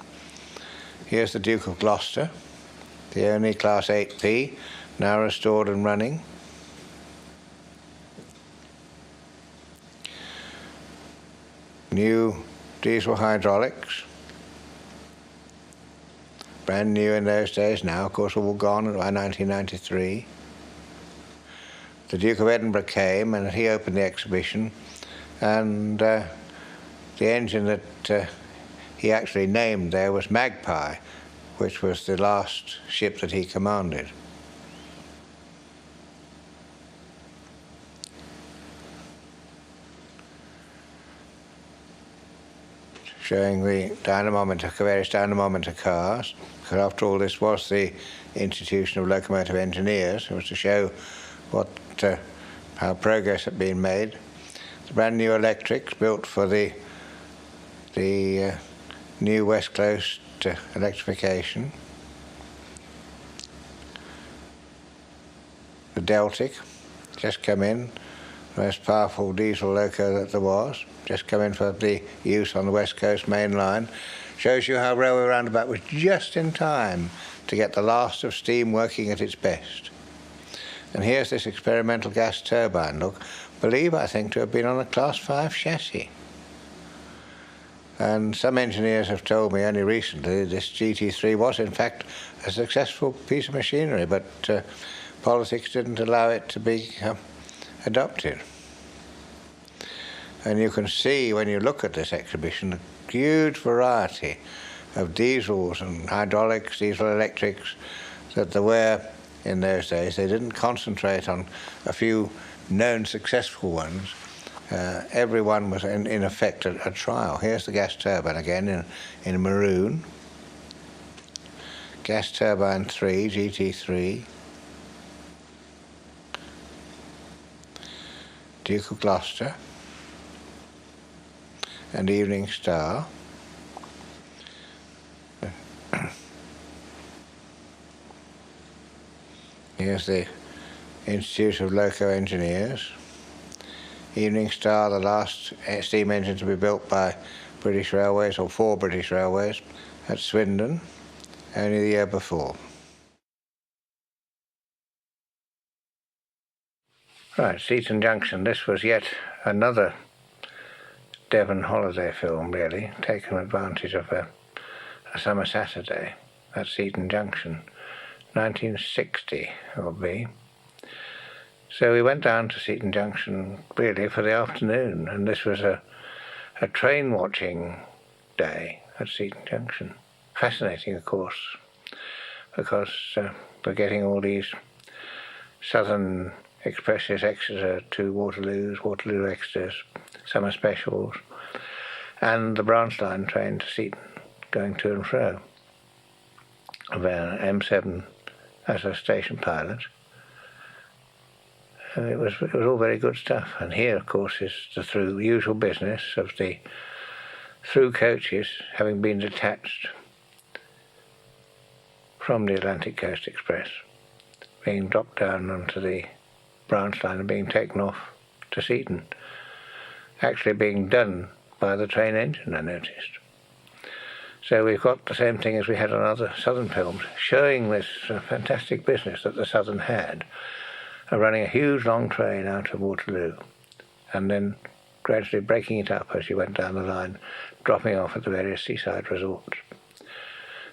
Here's the Duke of Gloucester, the only Class 8P, now restored and running. New diesel hydraulics. Brand new in those days, now of course all gone by 1993. The Duke of Edinburgh came and he opened the exhibition, and the engine that he actually named there was Magpie, which was the last ship that he commanded. Showing the dynamometer, various dynamometer cars, because after all this was the institution of locomotive engineers. It was to show how progress had been made. The brand new electrics built for the new West Coast to electrification. The Deltic, just come in, the most powerful diesel loco that there was, just come in for the use on the West Coast main line. Shows you how Railway Roundabout was just in time to get the last of steam working at its best. And here's this experimental gas turbine, look, believe I think to have been on a Class 5 chassis. And some engineers have told me only recently this GT3 was in fact a successful piece of machinery, but politics didn't allow it to be adopted. And you can see when you look at this exhibition a huge variety of diesels and hydraulics, diesel electrics that there were in those days. They didn't concentrate on a few known successful ones. Everyone was in effect a trial. Here's the gas turbine again in maroon. Gas turbine 3, GT3. Duke of Gloucester and Evening Star. Here's the Institute of Loco Engineers. Evening Star, the last steam engine to be built by British Railways, or for British Railways, at Swindon, only the year before. Right, Seaton Junction. This was yet another Devon holiday film, really, taking advantage of a summer Saturday at Seaton Junction. 1960 it will be. So we went down to Seaton Junction really for the afternoon, and this was a train watching day at Seaton Junction. Fascinating, of course, because we're getting all these Southern Expresses, Exeter to Waterloos, Waterloo Exeters, summer specials, and the branch line train to Seaton going to and fro. M7 as a station pilot. It was all very good stuff. And here, of course, is the usual business of the through coaches having been detached from the Atlantic Coast Express, being dropped down onto the branch line and being taken off to Seaton. Actually being done by the train engine, I noticed. So we've got the same thing as we had on other Southern films, showing this fantastic business that the Southern had, of running a huge long train out of Waterloo and then gradually breaking it up as you went down the line, dropping off at the various seaside resorts.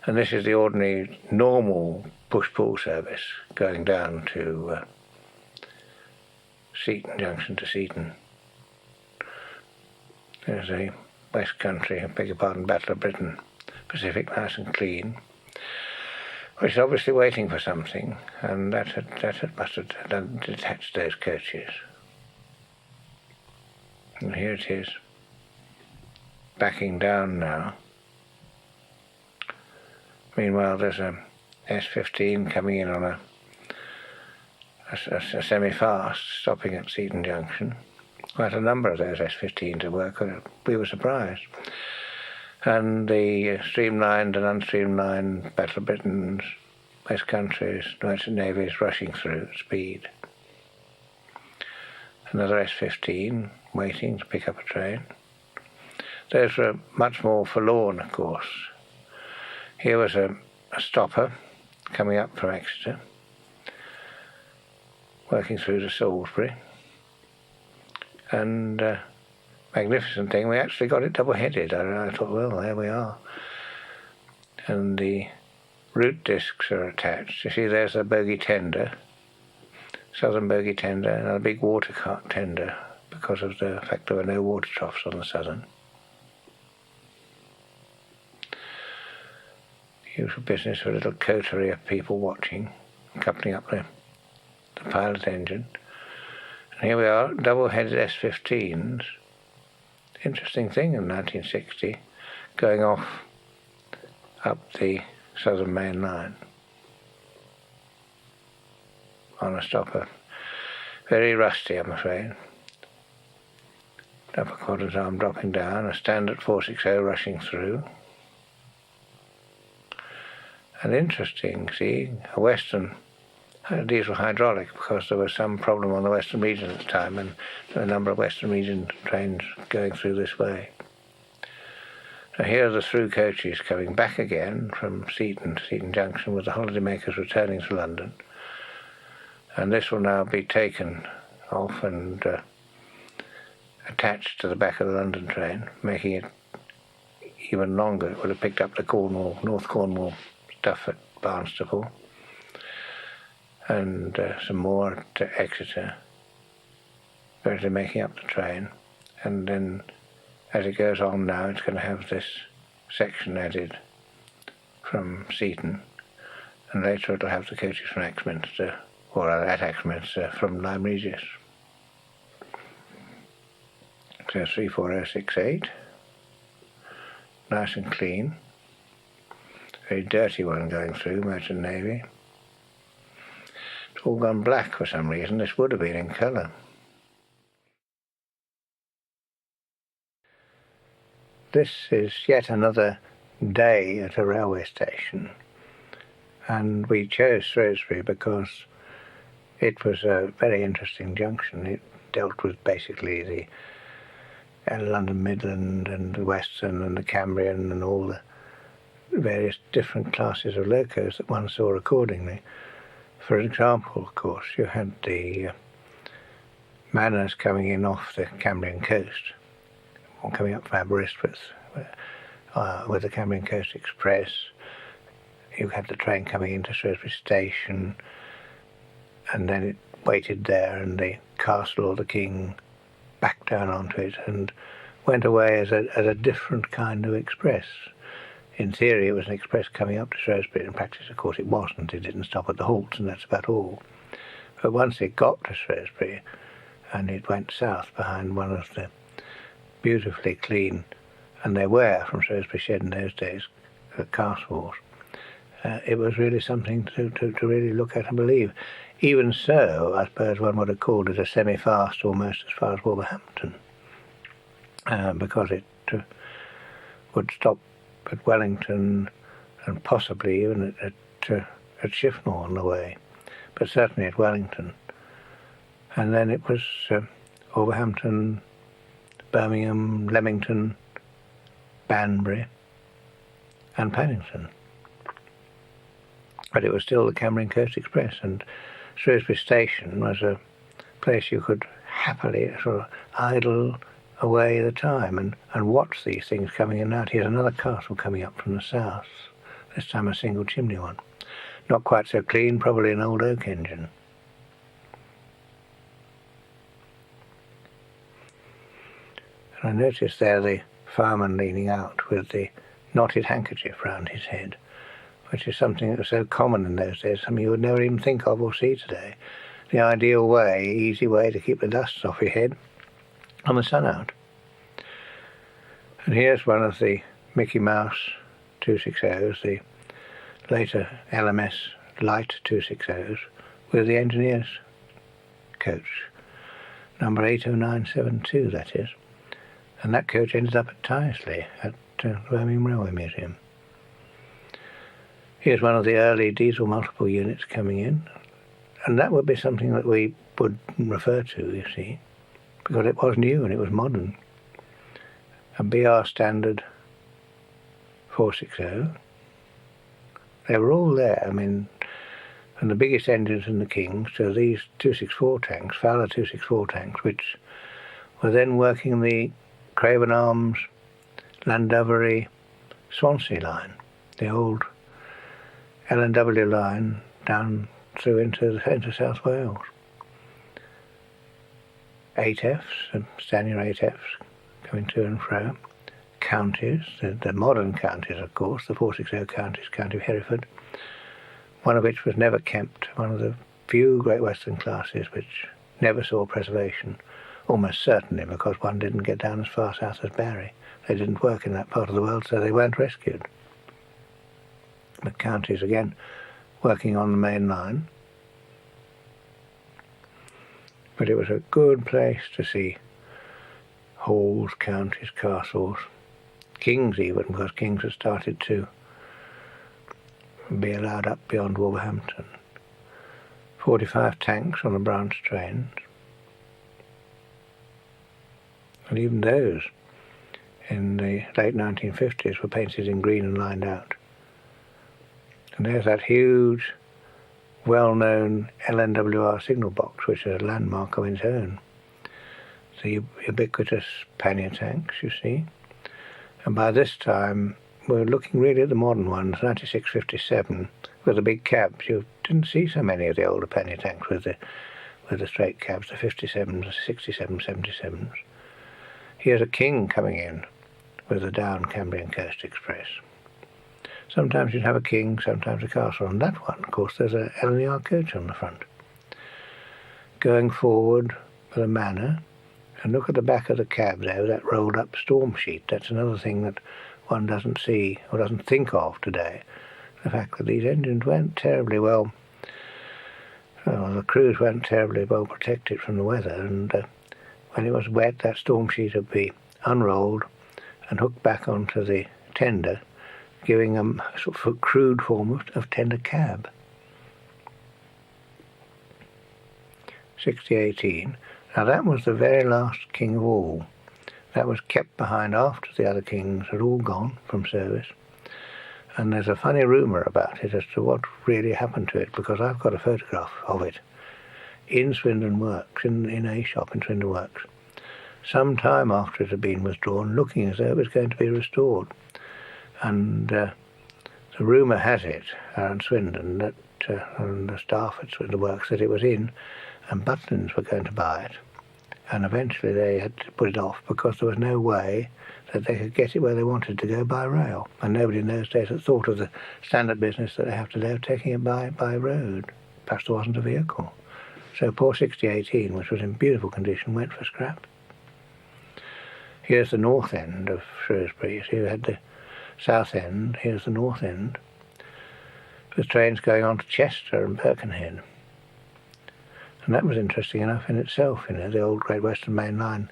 And this is the ordinary, normal push-pull service going down to Seaton Junction to Seaton. There's a West Country, I beg your pardon, Battle of Britain, Pacific, nice and clean, which is obviously waiting for something, and that must have detached those coaches. And here it is, backing down now. Meanwhile, there's a S15 coming in on a semi-fast, stopping at Seaton Junction. Quite a number of those S15s at work. We were surprised. And the streamlined and unstreamlined Battle of Britain's, West Countries, Merchant Navies rushing through at speed. Another S15 waiting to pick up a train. Those were much more forlorn, of course. Here was a stopper coming up from Exeter, working through to Salisbury. And magnificent thing, we actually got it double-headed. I thought, well, there we are. And the route discs are attached. You see, there's a bogie tender, Southern bogie tender, and a big water cart tender because of the fact there were no water troughs on the Southern. Usual business of a little coterie of people watching, accompanying up the pilot engine. And here we are, double-headed S15s. Interesting thing in 1960, going off up the Southern Main Line on a stopper. Very rusty, I'm afraid. Upper quadrant arm dropping down, a standard 460 rushing through. And interesting, see, a Western diesel hydraulic, because there was some problem on the Western region at the time, and there were a number of Western region trains going through this way. So here are the through coaches coming back again from Seaton Junction, with the holidaymakers returning to London. And this will now be taken off and attached to the back of the London train, making it even longer. It would have picked up the North Cornwall stuff at Barnstaple, and some more to Exeter, gradually making up the train. And then as it goes on now, it's going to have this section added from Seaton, and later it'll have the coaches from Axminster, or at Axminster from Lyme Regis. So 34068, nice and clean. Very dirty one going through, Merchant Navy. It's all gone black for some reason. This would have been in colour. This is yet another day at a railway station, and we chose Shrewsbury because it was a very interesting junction. It dealt with basically the London Midland and the Western and the Cambrian and all the various different classes of locos that one saw accordingly. For example, of course, you had the Manners coming in off the Cambrian coast, or coming up from Aberystwyth with the Cambrian Coast Express. You had the train coming into Shrewsbury Station, and then it waited there, and the castle or the king backed down onto it and went away as a different kind of express. In theory, it was an express coming up to Shrewsbury. In practice, of course, it wasn't. It didn't stop at the halts, and that's about all. But once it got to Shrewsbury, and it went south behind one of the beautifully clean, and they were, from Shrewsbury Shed in those days, castles, it was really something to really look at and believe. Even so, I suppose one would have called it a semi-fast almost as far as Wolverhampton, because it would stop at Wellington and possibly even at Shifnal on the way, but certainly at Wellington. And then it was Wolverhampton, Birmingham, Leamington, Banbury and Paddington. But it was still the Cambrian Coast Express, and Shrewsbury Station was a place you could happily sort of idle away the time and watch these things coming in and out. Here's another castle coming up from the south, this time a single chimney one. Not quite so clean, probably an old oak engine. And I noticed there the fireman leaning out with the knotted handkerchief round his head, which is something that was so common in those days, something you would never even think of or see today. The ideal way, easy way to keep the dust off your head on the sun out. And here's one of the Mickey Mouse 260s, the later LMS Light 260s, with the engineer's coach, number 80972 that is. And that coach ended up at Tyseley at the Birmingham Railway Museum. Here's one of the early diesel multiple units coming in, and that would be something that we would refer to, you see, because it was new and it was modern. A BR standard 460. They were all there, I mean, from the biggest engines in the Kings to these 264 tanks, Fowler 264 tanks, which were then working the Craven Arms, Llandovery, Swansea line, the old L&W line down through into South Wales. 8Fs, and Stanier 8Fs coming to and fro. Counties, the modern counties, of course, the 460 counties, County of Hereford, one of which was never kept, one of the few Great Western classes which never saw preservation, almost certainly because one didn't get down as far south as Barry. They didn't work in that part of the world, so they weren't rescued. But counties, again, working on the main line. But it was a good place to see halls, counties, castles, kings even, because kings had started to and be allowed up beyond Wolverhampton. 45 tanks on the branch trains. And even those in the late 1950s were painted in green and lined out. And there's that huge, well-known LNWR signal box, which is a landmark of its own. The ubiquitous pannier tanks, you see. And by this time, we're looking really at the modern ones, 96-57, with the big cabs. You didn't see so many of the older pannier tanks with the straight cabs, the 57s, the 67, 77s. Here's a King coming in with the down Cambrian Coast Express. Sometimes you'd have a King, sometimes a Castle. On that one, of course, there's a LNER coach on the front. Going forward with a manner, and look at the back of the cab there, that rolled up storm sheet. That's another thing that one doesn't see or doesn't think of today. The fact that these engines weren't terribly well, the crews weren't terribly well protected from the weather, and when it was wet, that storm sheet would be unrolled and hooked back onto the tender, giving them a sort of crude form of tender cab. 6018. Now that was the very last King of all. That was kept behind after the other Kings had all gone from service. And there's a funny rumour about it as to what really happened to it, because I've got a photograph of it in Swindon Works, in a shop in Swindon Works, some time after it had been withdrawn, looking as though it was going to be restored. And the rumour has it around Swindon that and the staff at Swindon Works that it was in, and Butlins were going to buy it, and eventually they had to put it off because there was no way that they could get it where they wanted to go by rail, and nobody in those days had thought of the standard business that they have today of taking it by road. Perhaps there wasn't a vehicle. So poor 6018, which was in beautiful condition, went for scrap. Here's the north end of Shrewsbury. So you had the south end, here's the north end. There's trains going on to Chester and Birkenhead. And that was interesting enough in itself, the old Great Western Main Line,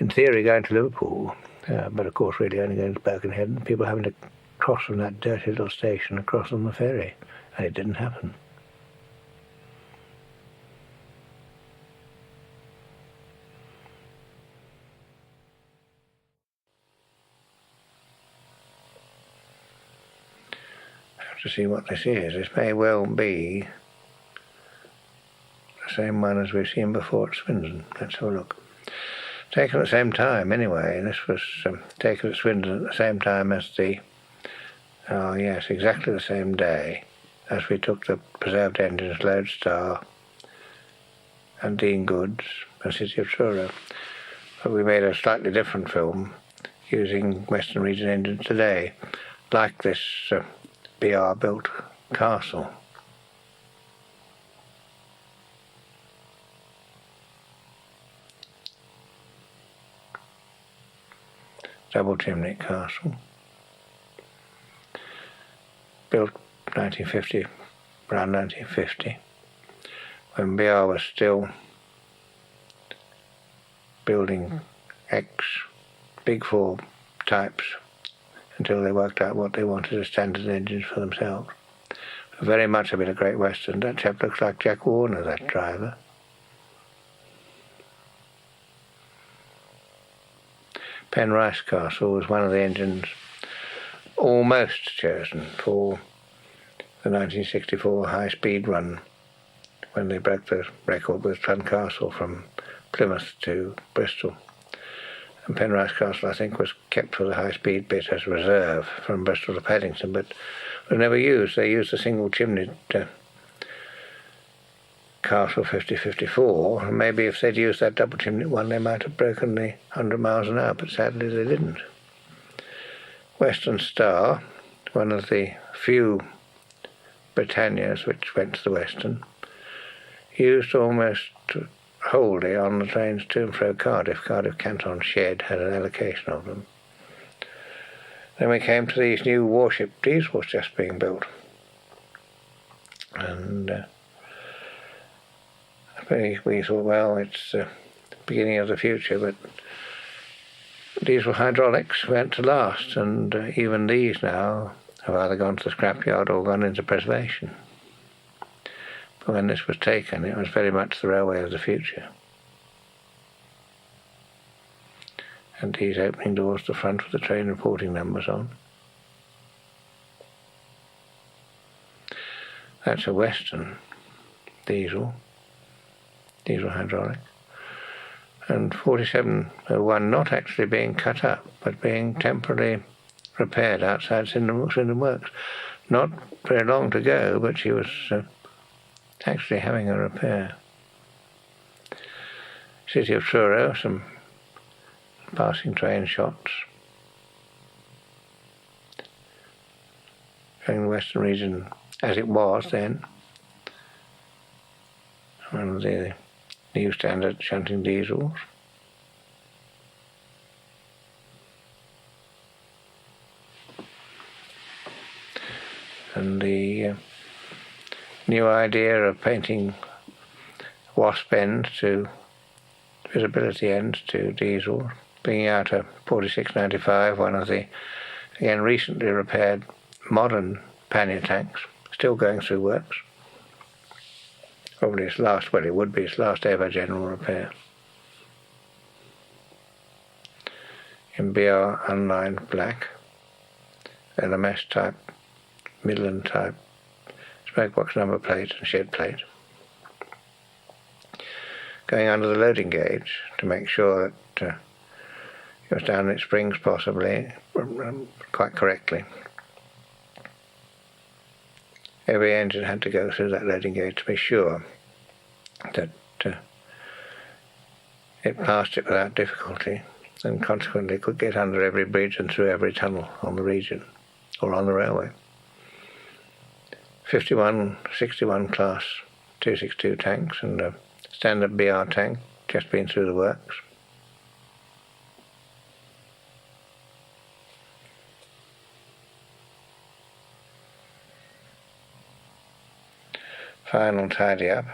in theory going to Liverpool, but of course really only going to Birkenhead, and people having to cross from that dirty little station across on the ferry, and it didn't happen. To see what this is. This may well be the same one as we've seen before at Swindon. Let's have a look. Taken at the same time, anyway. This was taken at Swindon at the same time as exactly the same day as we took the preserved engines Lodestar and Dean Goods and City of Truro. But we made a slightly different film using Western Region engines today, like this BR-built castle. Double chimney castle. Built 1950, around 1950, when BR was still building Big Four types until they worked out what they wanted as standard engines for themselves. Very much a bit of Great Western. That chap looks like Jack Warner, that driver. Penrice Castle was one of the engines almost chosen for the 1964 high-speed run when they broke the record with Cloncarsle from Plymouth to Bristol. And Penrice Castle, I think, was kept for the high-speed bit as reserve from Bristol to Paddington, but was never used. They used a single-chimneyed Castle 5054, and maybe if they'd used that double-chimneyed one, they might have broken the 100 miles an hour, but sadly they didn't. Western Star, one of the few Britannias which went to the Western, used almost wholly on the trains to and fro Cardiff. Cardiff Canton Shed had an allocation of them. Then we came to these new warship diesels just being built. And we thought, well, it's the beginning of the future, but diesel hydraulics weren't to last, and even these now have either gone to the scrapyard or gone into preservation. But when this was taken, it was very much the railway of the future. And these opening doors to the front with the train reporting numbers on. That's a Western diesel hydraulic. And 4701 not actually being cut up, but being temporarily repaired outside Swindon Works. Not very long to go, but she was actually having a repair. City of Truro, some passing train shots. Showing the Western region as it was then. One of the new standard shunting diesels. And the new idea of painting wasp ends to visibility ends to diesel, bringing out a 4695, one of the, again, recently repaired modern pannier tanks, still going through works. Probably its last, well, it would be its last ever general repair. In BR unlined black, LMS type, Midland type, smoke box number plate and shed plate. Going under the loading gauge to make sure that it was down in its springs possibly, quite correctly. Every engine had to go through that loading gauge to be sure that it passed it without difficulty, and consequently could get under every bridge and through every tunnel on the region or on the railway. 61 class 262 tanks and a standard BR tank just been through the works. Final tidy up.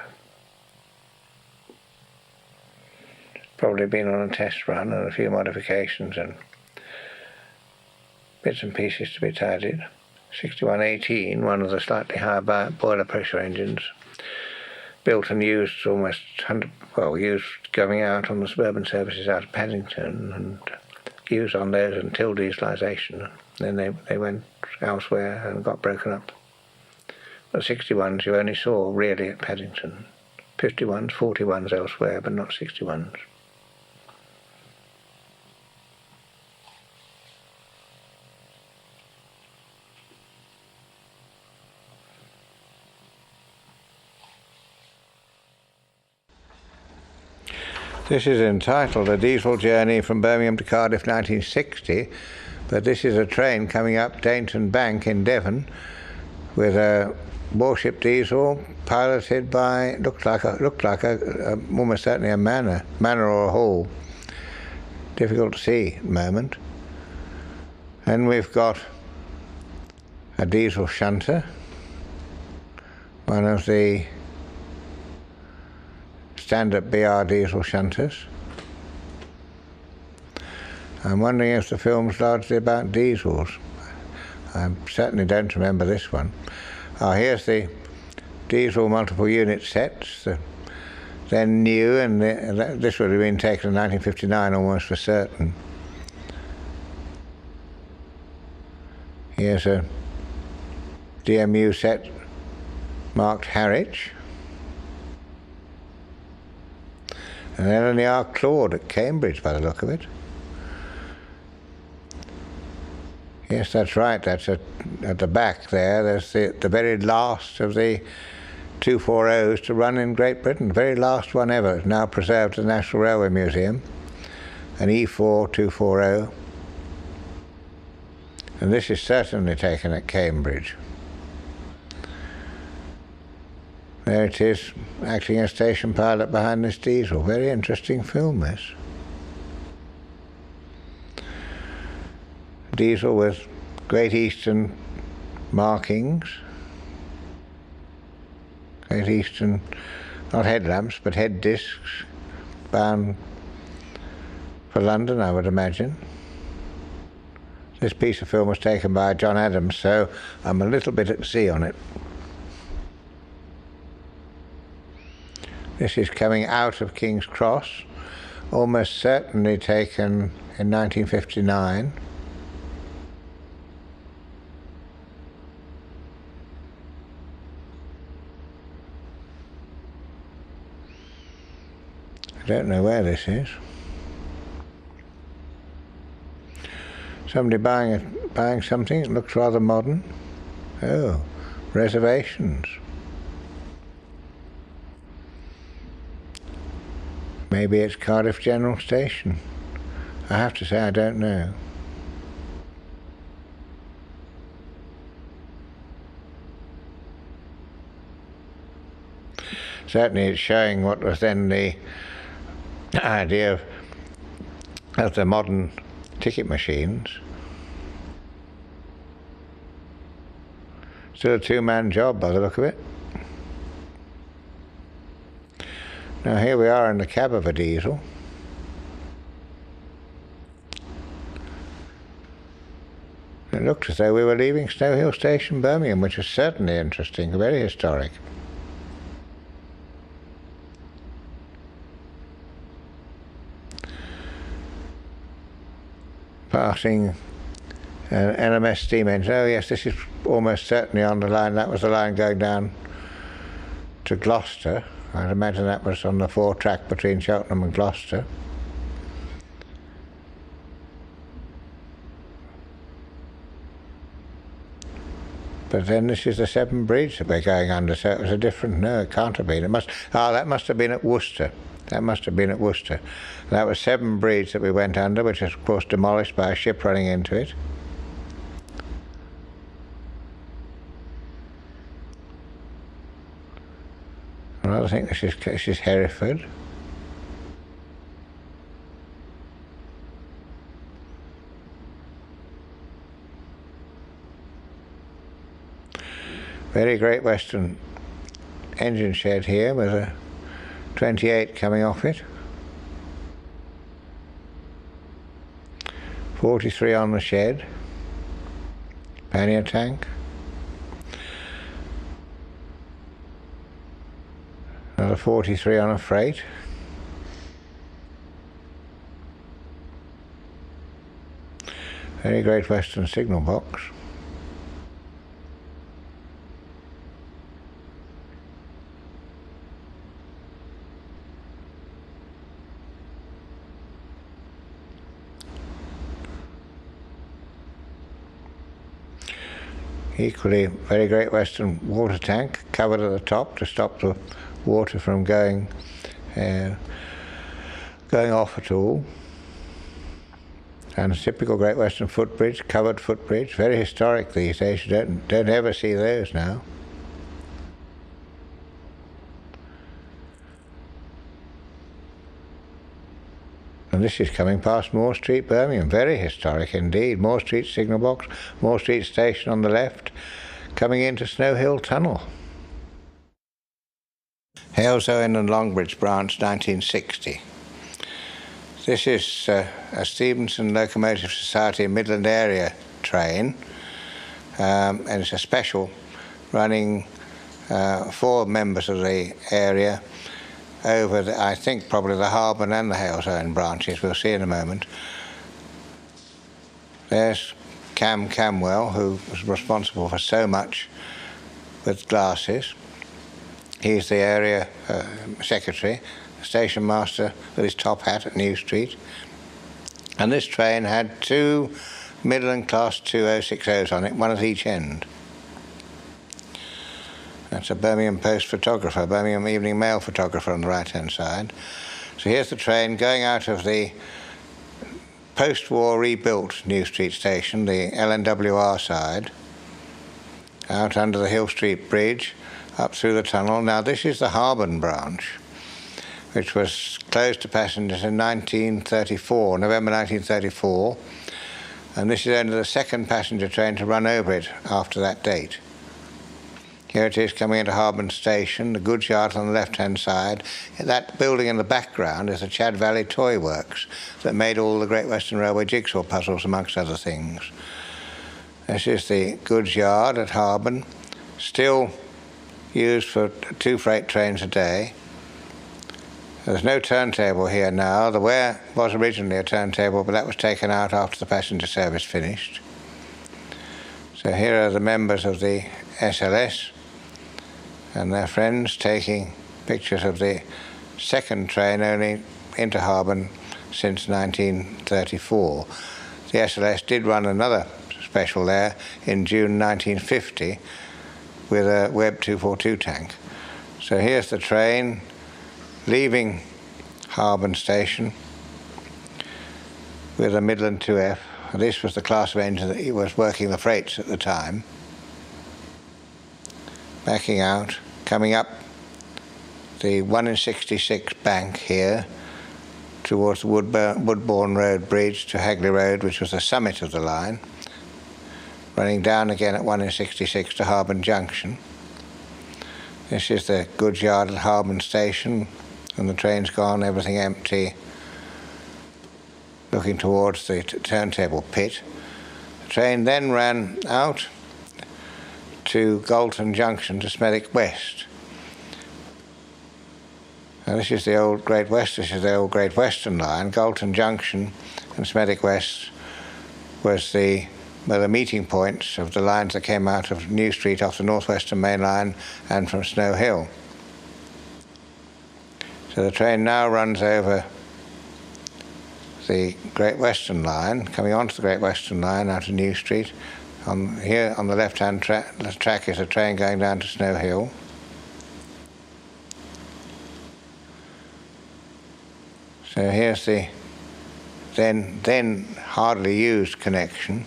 Probably been on a test run and a few modifications and bits and pieces to be tidied. 6118, one of the slightly higher boiler pressure engines, built and used almost used going out on the suburban services out of Paddington and used on those until dieselisation. Then they went elsewhere and got broken up. The 61s you only saw really at Paddington. 51s, 41s elsewhere, but not 61s. This is entitled A Diesel Journey from Birmingham to Cardiff 1960, but this is a train coming up Dainton Bank in Devon with a warship diesel piloted by looked like almost certainly a manor or a hall. Difficult to see at the moment. And we've got a diesel shunter, one of the standard BR diesel shunters. I'm wondering if the film's largely about diesels. I certainly don't remember this one. Here's the diesel multiple unit sets, then new, and this would have been taken in 1959 almost for certain. Here's a DMU set marked Harwich. And then LNER Claude at Cambridge by the look of it. Yes, that's right, that's at the back there. There's the very last of the 240s to run in Great Britain. The very last one ever, now preserved at the National Railway Museum. An E4 240. And this is certainly taken at Cambridge. There it is, acting as station pilot behind this diesel. Very interesting film, this. Diesel with Great Eastern markings. Great Eastern, not headlamps, but head discs, bound for London, I would imagine. This piece of film was taken by John Adams, so I'm a little bit at sea on it. This is coming out of King's Cross, almost certainly taken in 1959. I don't know where this is. Somebody buying something. It looks rather modern. Oh, reservations. Maybe it's Cardiff General Station. I have to say I don't know. Certainly it's showing what was then the idea of the modern ticket machines. Still a two-man job by the look of it. Now here we are in the cab of a diesel. It looked as though we were leaving Snow Hill Station, Birmingham, which is certainly interesting, very historic. Passing an LMS steam engine. Oh yes, this is almost certainly on the line. That was the line going down to Gloucester. I'd imagine that was on the 4-track between Cheltenham and Gloucester. But then this is the Severn Bridge that we're going under, so it was a different, no, it can't have been. That must have been at Worcester. That must have been at Worcester. That was Severn Bridge that we went under, which was of course demolished by a ship running into it. Well, I think this is Hereford. Very Great Western engine shed here with a 28 coming off it. 43 on the shed. Pannier tank. Another 43 on a freight. Very Great Western signal box. Equally, Very Great Western water tank, covered at the top to stop the water from going off at all. And a typical Great Western footbridge, covered footbridge, very historic these days. You don't ever see those now. And this is coming past Moore Street, Birmingham. Very historic indeed. Moore Street signal box, Moore Street station on the left, coming into Snow Hill Tunnel. Halesowen and Longbridge branch, 1960. This is a Stevenson Locomotive Society Midland Area train, and it's a special running for members of the area over, I think, probably the Harborne and the Halesowen branches. We'll see in a moment. There's Cam Camwell, who was responsible for so much with glasses. He's the area secretary, station master with his top hat at New Street. And this train had 2 Midland Class 2 060s on it, one at each end. That's a Birmingham Post photographer, Birmingham Evening Mail photographer on the right-hand side. So here's the train going out of the post-war rebuilt New Street station, the LNWR side, out under the Hill Street Bridge, up through the tunnel. Now this is the Harborne branch, which was closed to passengers in 1934, November 1934, and this is only the second passenger train to run over it after that date. Here it is coming into Harborne Station, the goods yard on the left-hand side. That building in the background is the Chad Valley Toy Works that made all the Great Western Railway jigsaw puzzles, amongst other things. This is the goods yard at Harborne, still used for 2 freight trains a day. There's no turntable here now. There was originally a turntable, but that was taken out after the passenger service finished. So here are the members of the SLS and their friends taking pictures of the second train only into Harborne since 1934. The SLS did run another special there in June 1950 with a Webb 242 tank. So here's the train leaving Harborne Station with a Midland 2F. This was the class of engine that was working the freights at the time. Backing out, coming up the 1 in 66 bank here towards the Woodbourne Road Bridge to Hagley Road, which was the summit of the line, running down again at 1 in 66 to Harborne Junction. This is the goods yard at Harborne Station, and the train's gone, everything empty, looking towards the turntable pit. The train then ran out to Galton Junction to Smethwick West. Now this is the old Great Western line. Galton Junction and Smethwick West was the meeting points of the lines that came out of New Street off the North Western Main Line and from Snow Hill. So the train now runs over the Great Western line, coming onto the Great Western line out of New Street. Here on the left-hand track is a train going down to Snow Hill. So here's the then hardly used connection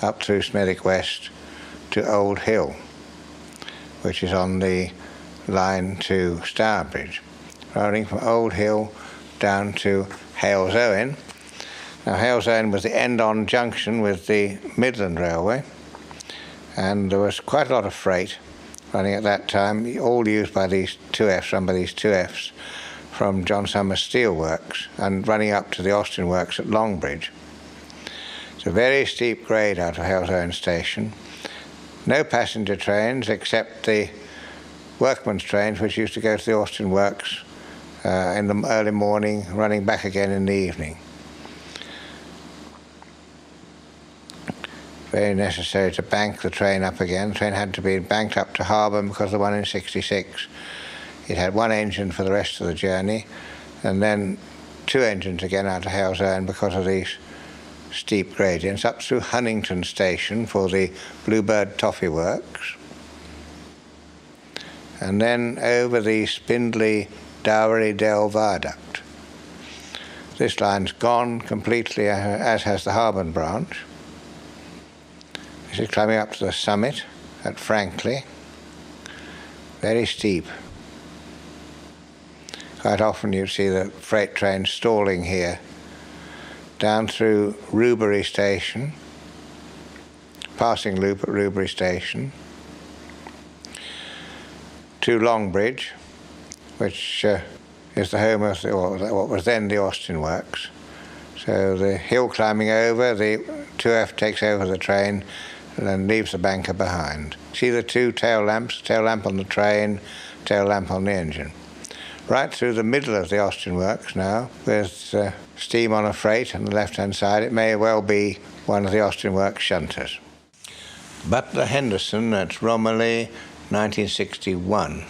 up through Smethwick West to Old Hill, which is on the line to Stourbridge, running from Old Hill down to Halesowen. Now Halesowen was the end-on junction with the Midland Railway, and there was quite a lot of freight running at that time, all used by these 2Fs, run by these 2Fs from John Summers Steel Works and running up to the Austin Works at Longbridge. It's a very steep grade out of Halesowen Station. No passenger trains except the workmen's trains, which used to go to the Austin Works in the early morning, running back again in the evening. Very necessary to bank the train up again. The train had to be banked up to Harborne because of the 1 in 66. It had 1 engine for the rest of the journey, and then 2 engines again out of Halesowen because of these steep gradients, up through Huntington Station for the Bluebird Toffee Works, and then over the Spindley Dowry Dell Viaduct. This line's gone completely, as has the Harborne branch. This is climbing up to the summit at Frankley. Very steep. Quite often you see the freight train stalling here. Down through Rubery Station, passing loop at Rubery Station, to Longbridge, which is the home of what was then the Austin Works. So the hill climbing over, the 2F takes over the train and then leaves the banker behind. See the 2 tail lamps, tail lamp on the train, tail lamp on the engine. Right through the middle of the Austin Works now, with steam on a freight on the left-hand side. It may well be one of the Austin Works shunters. Butler Henderson at Romilly, 1961.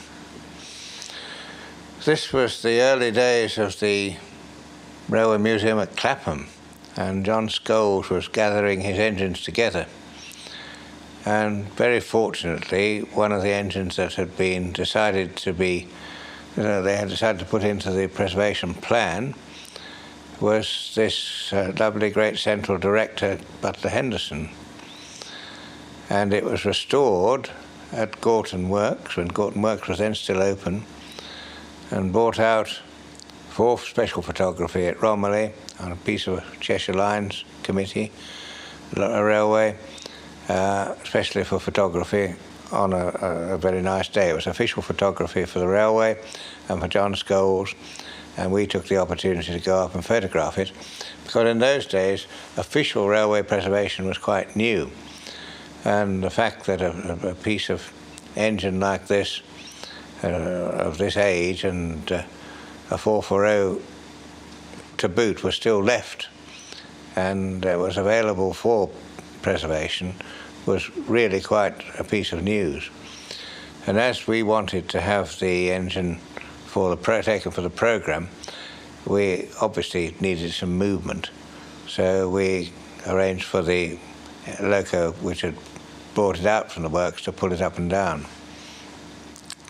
This was the early days of the Railway Museum at Clapham, and John Scholes was gathering his engines together. And very fortunately, one of the engines that had been decided to be, they had decided to put into the preservation plan was this lovely great central director, Butler Henderson. And it was restored at Gorton Works, when Gorton Works was then still open, and brought out for special photography at Romilly on a piece of Cheshire Lines committee, a railway, especially for photography on a very nice day. It was official photography for the railway and for John Scholes, and we took the opportunity to go up and photograph it, because in those days official railway preservation was quite new, and the fact that a piece of engine like this, of this age, and a 440 to boot was still left and was available for preservation was really quite a piece of news. And as we wanted to have the engine taken for the programme, we obviously needed some movement. So we arranged for the loco which had brought it out from the works to pull it up and down.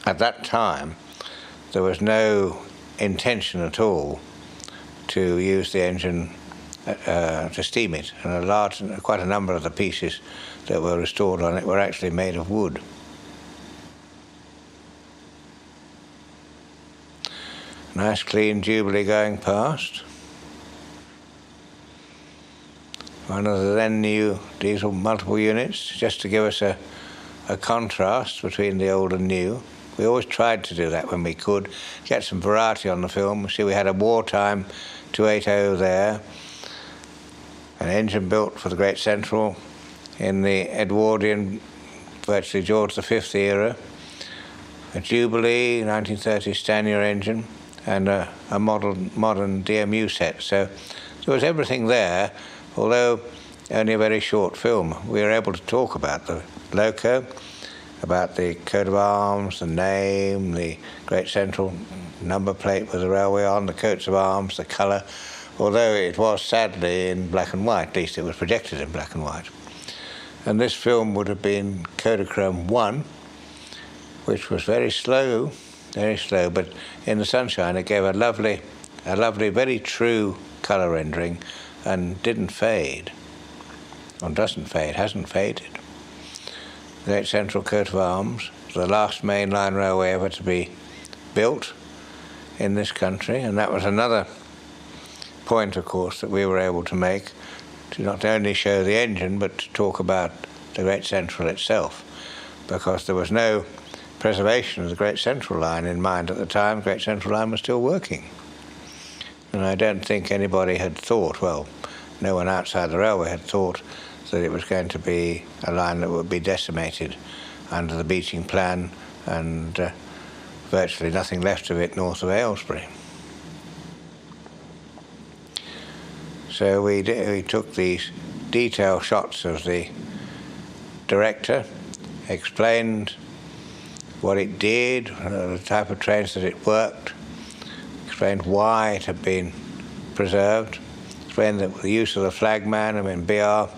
At that time, there was no intention at all to use the engine to steam it, and quite a number of the pieces that were restored on it were actually made of wood. Nice clean Jubilee going past. One of the then new diesel multiple units, just to give us a contrast between the old and new. We always tried to do that when we could, get some variety on the film. See, we had a wartime 280 there, an engine built for the Great Central in the Edwardian, virtually George V era, a Jubilee 1930 Stanier engine, and a modern DMU set. So there was everything there, although only a very short film. We were able to talk about the loco, about the coat of arms, the name, the Great Central number plate with the railway on, the coats of arms, the colour, although it was sadly in black and white, at least it was projected in black and white. And this film would have been Kodachrome 1, which was very slow, but in the sunshine it gave a lovely, very true colour rendering and didn't fade, or doesn't fade, hasn't faded. The Great Central coat of arms, the last mainline railway ever to be built in this country, and that was another point, of course, that we were able to make, to not only show the engine but to talk about the Great Central itself, because there was no preservation of the Great Central line in mind at the time. The Great Central line was still working, and I don't think anybody had thought, well, no one outside the railway had thought that it was going to be a line that would be decimated under the Beeching Plan and virtually nothing left of it north of Aylesbury. So we took these detail shots of the director, explained what it did, the type of trains that it worked, explained why it had been preserved, explained that the use of the flagman, BR,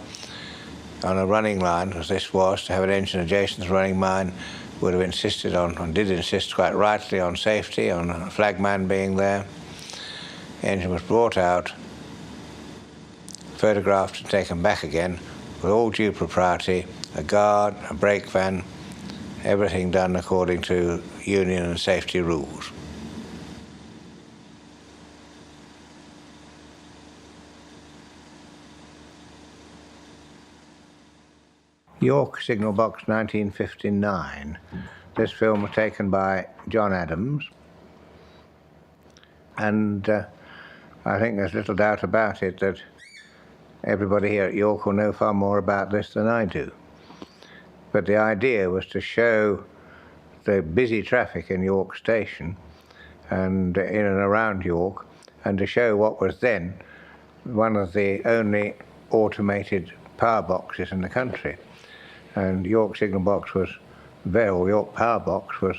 on a running line, as this was, to have an engine adjacent to the running line, would have insisted on, and did insist quite rightly, on safety, on a flagman being there. The engine was brought out, photographed and taken back again, with all due propriety, a guard, a brake van, everything done according to union and safety rules. York Signal Box 1959. This film was taken by John Adams, and I think there's little doubt about it that everybody here at York will know far more about this than I do. But the idea was to show the busy traffic in York Station and in and around York, and to show what was then one of the only automated power boxes in the country. And York Signal Box was York Power Box was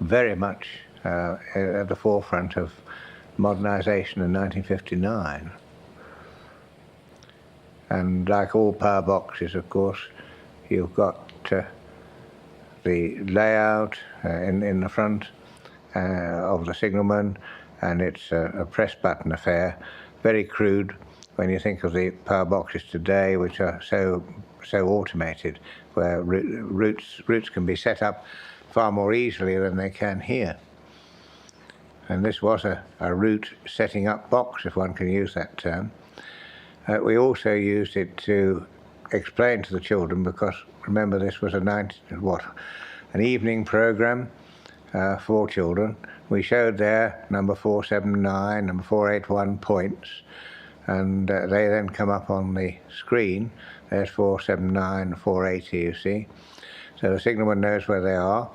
very much at the forefront of modernisation in 1959. And like all power boxes, of course, you've got the layout in the front of the signalman, and it's a press button affair, very crude when you think of the power boxes today, which are so automated, where routes can be set up far more easily than they can here. And this was a route setting up box, if one can use that term. We also used it to explain to the children, because remember this was an evening program for children. We showed there number 479, number 481 points, and they then come up on the screen. There's 479, 480, you see. So the signalman knows where they are.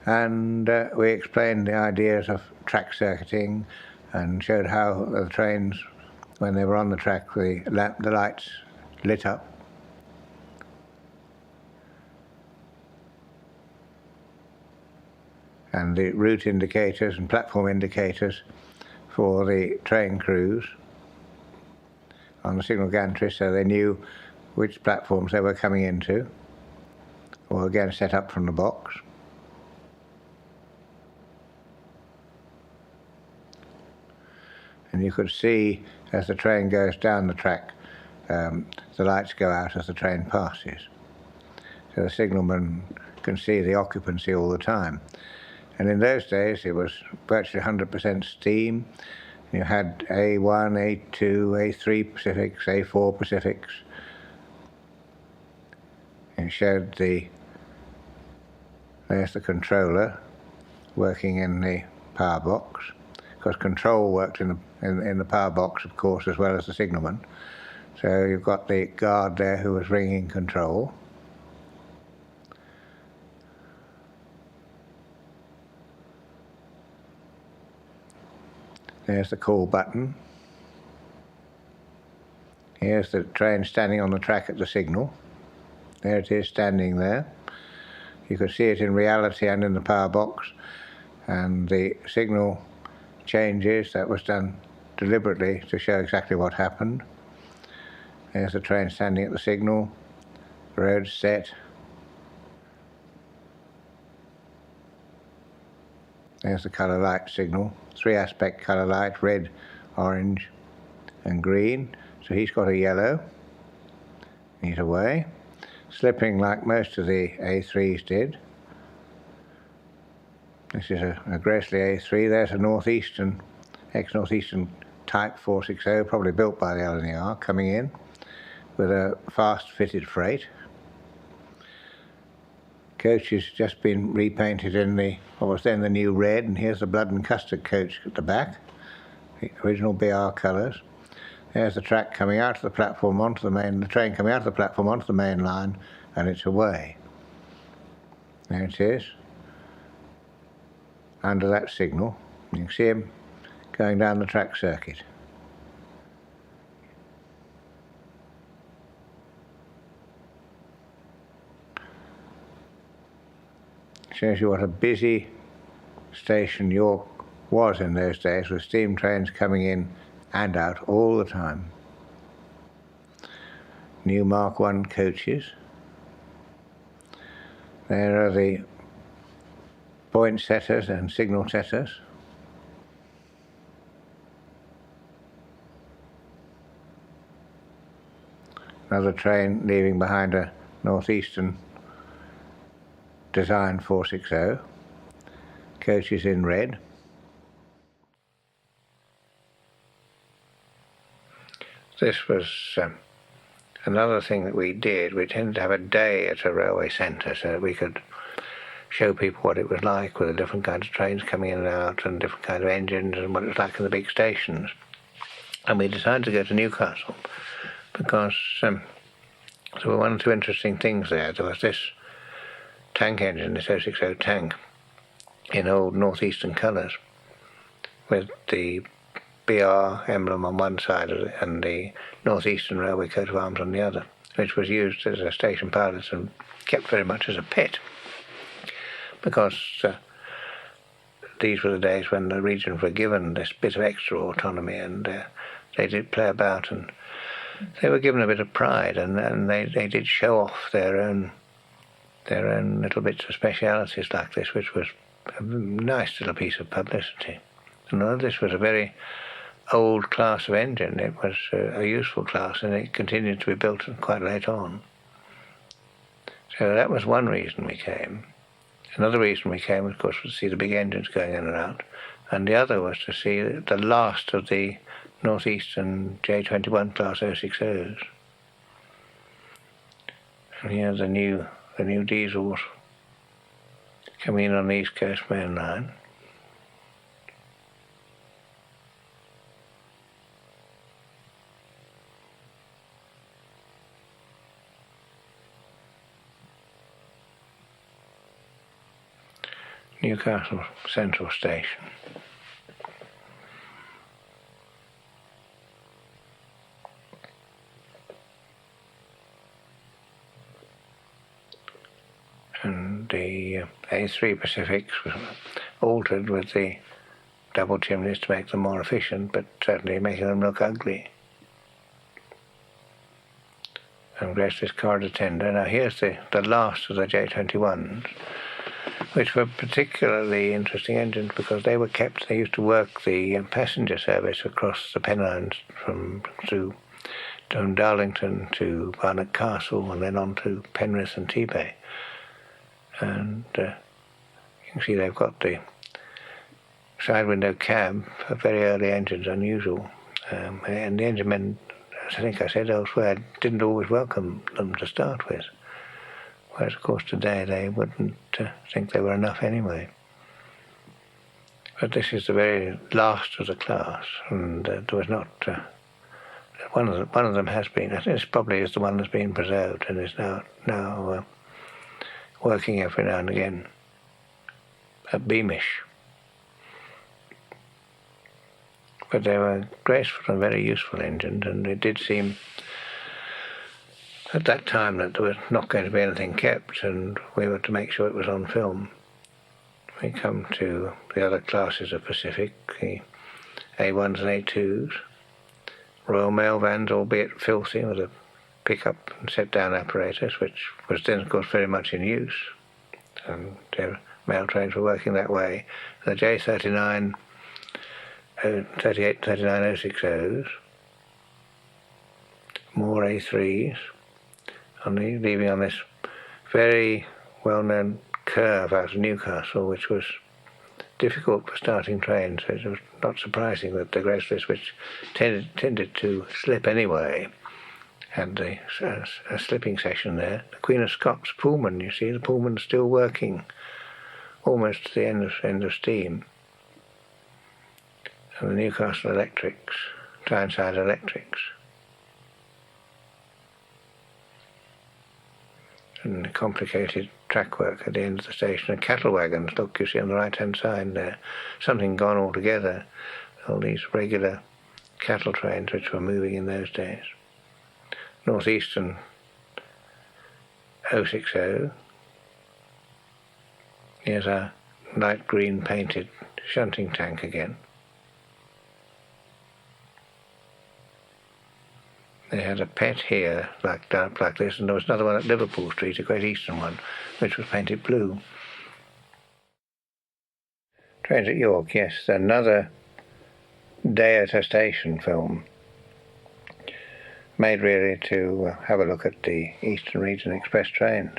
And we explained the ideas of track circuiting and showed how the trains, when they were on the track, the lights lit up. And the route indicators and platform indicators for the train crews on the signal gantry, so they knew which platforms they were coming into, or again set up from the box. And you could see as the train goes down the track, the lights go out as the train passes. So the signalman can see the occupancy all the time. And in those days it was virtually 100% steam. You had A1, A2, A3 Pacifics, A4 Pacifics. It showed there's the controller working in the power box, because control worked in the power box, of course, as well as the signalman. So you've got the guard there who was ringing control. There's the call button. Here's the train standing on the track at the signal. There it is, standing there. You could see it in reality and in the power box. And the signal changes, that was done deliberately to show exactly what happened. There's the train standing at the signal. The road's set. There's the colour light signal. 3-aspect colour light, red, orange and green. So he's got a yellow. He's away. Slipping like most of the A3s did. This is a Gracely A3. There's a northeastern, ex-northeastern type 460, probably built by the LNER, coming in with a fast fitted freight. Coach has just been repainted in what was then the new red, and here's the blood and custard coach at the back, the original BR colours. There's the track coming out of the platform onto the train coming out of the platform onto the main line, and it's away. There it is, under that signal. You can see him going down the track circuit. Shows you what a busy station York was in those days, with steam trains coming in and out all the time. New Mark I coaches. There are the point setters and signal setters. Another train leaving behind a northeastern design 460. Coaches in red. This was another thing that we did. We tended to have a day at a railway centre so that we could show people what it was like with the different kinds of trains coming in and out and different kinds of engines and what it was like in the big stations. And we decided to go to Newcastle because there were one or two interesting things there. There was this tank engine, this 060 tank, in old northeastern colours, with the BR emblem on one side of it and the Northeastern Railway coat of arms on the other, which was used as a station pilot and kept very much as a pet, because these were the days when the regions were given this bit of extra autonomy, and they did play about, and they were given a bit of pride, and they did show off their own little bits of specialities like this, which was a nice little piece of publicity. And although this was a very old class of engine, it was a useful class, and it continued to be built quite late on. So that was one reason we came. Another reason we came, of course, was to see the big engines going in and out, and the other was to see the last of the North-Eastern J21 class 060s. And here the new diesels coming in on the East Coast mainline. Newcastle Central Station. And the A3 Pacifics was altered with the double chimneys to make them more efficient, but certainly making them look ugly. And Grace's corridor tender. Now here's the last of the J21s, which were particularly interesting engines because they used to work the passenger service across the Pennines from Darlington to Barnet Castle and then on to Penrith and Tebay. And you can see they've got the side window cab for very early engines, unusual. And the engine men, as I think I said elsewhere, didn't always welcome them to start with. Whereas, of course, today they wouldn't think they were enough anyway. But this is the very last of the class, and there was not... one of them has been... I think this probably is the one that's been preserved and is now working every now and again at Beamish. But they were graceful and very useful engines, and it did seem at that time that there was not going to be anything kept, and we were to make sure it was on film. We come to the other classes of Pacific, the A1s and A2s, Royal Mail vans, albeit filthy, with a pick-up and set-down apparatus, which was then, of course, very much in use, and the mail trains were working that way. The J39, 38, 39, 060s, more A3s, leaving on this very well-known curve out of Newcastle, which was difficult for starting trains. It was not surprising that the Graceless, which tended to slip anyway, had a slipping session there. The Queen of Scots Pullman, you see, the Pullman's still working, almost to the end of steam. And the Newcastle Electrics, Tyneside Electrics. And the complicated track work at the end of the station. And cattle wagons, look, you see on the right-hand side there, something gone altogether. All these regular cattle trains which were moving in those days. Northeastern 060. Here's our light green painted shunting tank again. They had a pet here, like this, and there was another one at Liverpool Street, a Great Eastern one, which was painted blue. Trains at York, yes, another day at a station film, made really to have a look at the Eastern Region Express trains.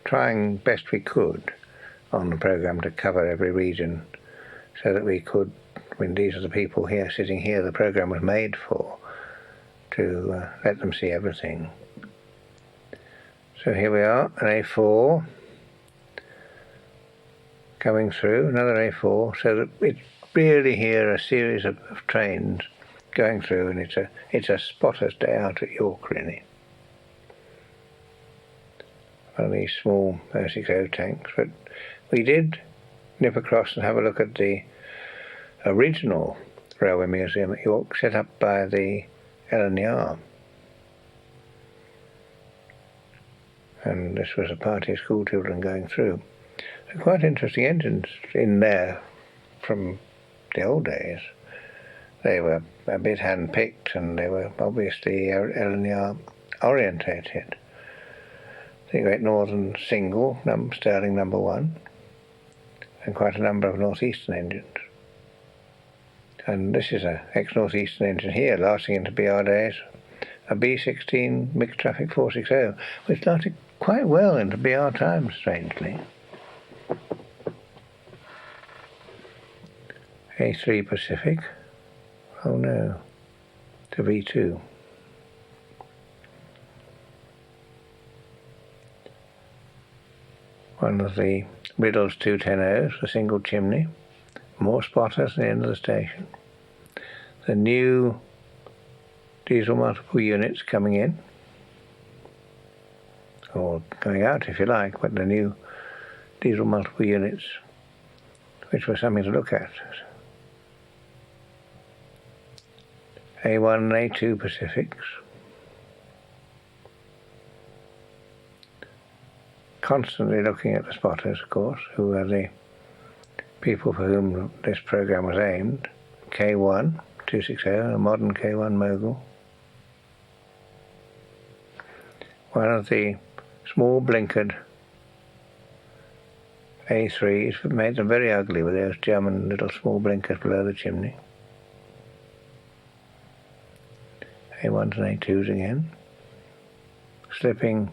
Trying best we could on the programme to cover every region, so that we could, when these are the people here sitting here, the programme was made for, to let them see everything. So here we are, an A4 coming through, another A4, so that it's really here a series of trains going through, and it's a spotter's day out at York, really. One of these small 060 tanks, but we did nip across and have a look at the original Railway Museum at York, set up by the LNER. And this was a party of school children going through. Quite interesting engines in there from the old days. They were a bit hand-picked, and they were obviously LNER orientated. The Great Northern single, Stirling number 1, and quite a number of Northeastern engines. And this is a ex-Northeastern engine here, lasting into BR days, a B16 mixed traffic 460, which lasted quite well into BR times, strangely. A3 Pacific, oh no, to V2. One of the Riddle's 210Os, a single chimney, more spotters at the end of the station. The new diesel multiple units coming in, or going out if you like, but the new diesel multiple units, which was something to look at. A1 and A2 Pacifics. Constantly looking at the spotters, of course, who are the people for whom this program was aimed. K1 260, a modern K1 mogul. One of the small blinkered A3s made them very ugly with those German little small blinkers below the chimney. A1s and A2s again, slipping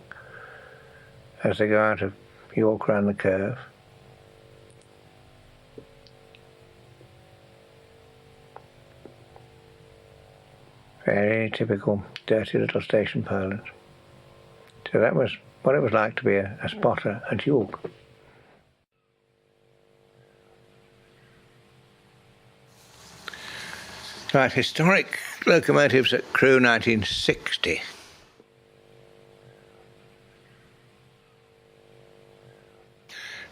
as they go out of York round the curve. Very typical dirty little station pilot. So that was what it was like to be a spotter at York. Right, historic locomotives at Crewe 1960.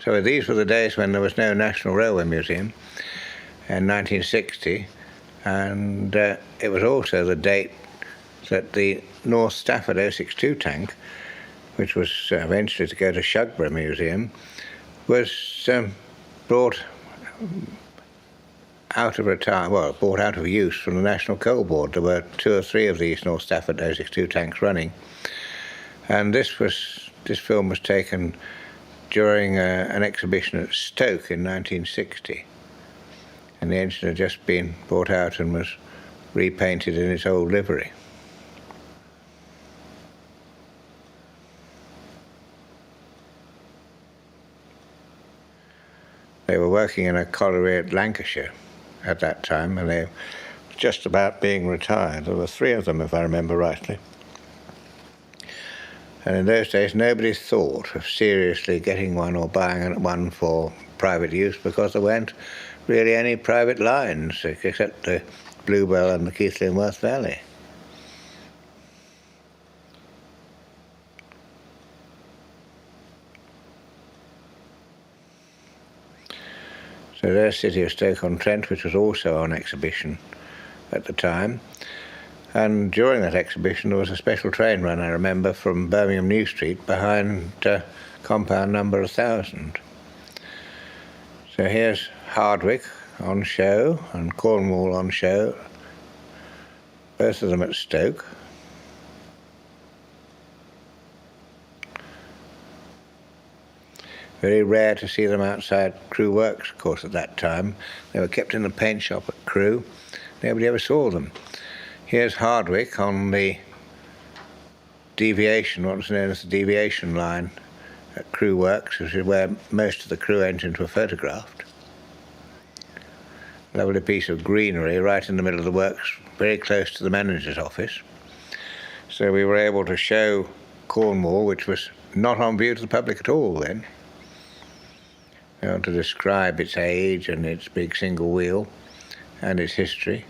So these were the days when there was no National Railway Museum in 1960, and it was also the date that the North Stafford 062 tank, which was eventually to go to Shugborough Museum, was brought out of use from the National Coal Board. There were 2 or 3 of these North Stafford 062 tanks running, and this film was taken during an exhibition at Stoke in 1960, and the engine had just been brought out and was repainted in its old livery. They were working in a colliery at Lancashire at that time, and they were just about being retired. There were 3 of them, if I remember rightly. And in those days, nobody thought of seriously getting one or buying one for private use, because there weren't really any private lines except the Bluebell and the Keighley and Worth Valley. So there's City of Stoke-on-Trent, which was also on exhibition at the time. And during that exhibition, there was a special train run, I remember, from Birmingham New Street behind compound number 1000. So here's Hardwick on show and Cornwall on show, both of them at Stoke. Very rare to see them outside Crewe Works, of course, at that time. They were kept in the paint shop at Crewe. Nobody ever saw them. Here's Hardwick on the deviation, what was known as the deviation line at Crewe Works, which is where most of the Crewe engines were photographed. Lovely piece of greenery right in the middle of the works, very close to the manager's office. So we were able to show Cornwall, which was not on view to the public at all then. We want to describe its age and its big single wheel and its history.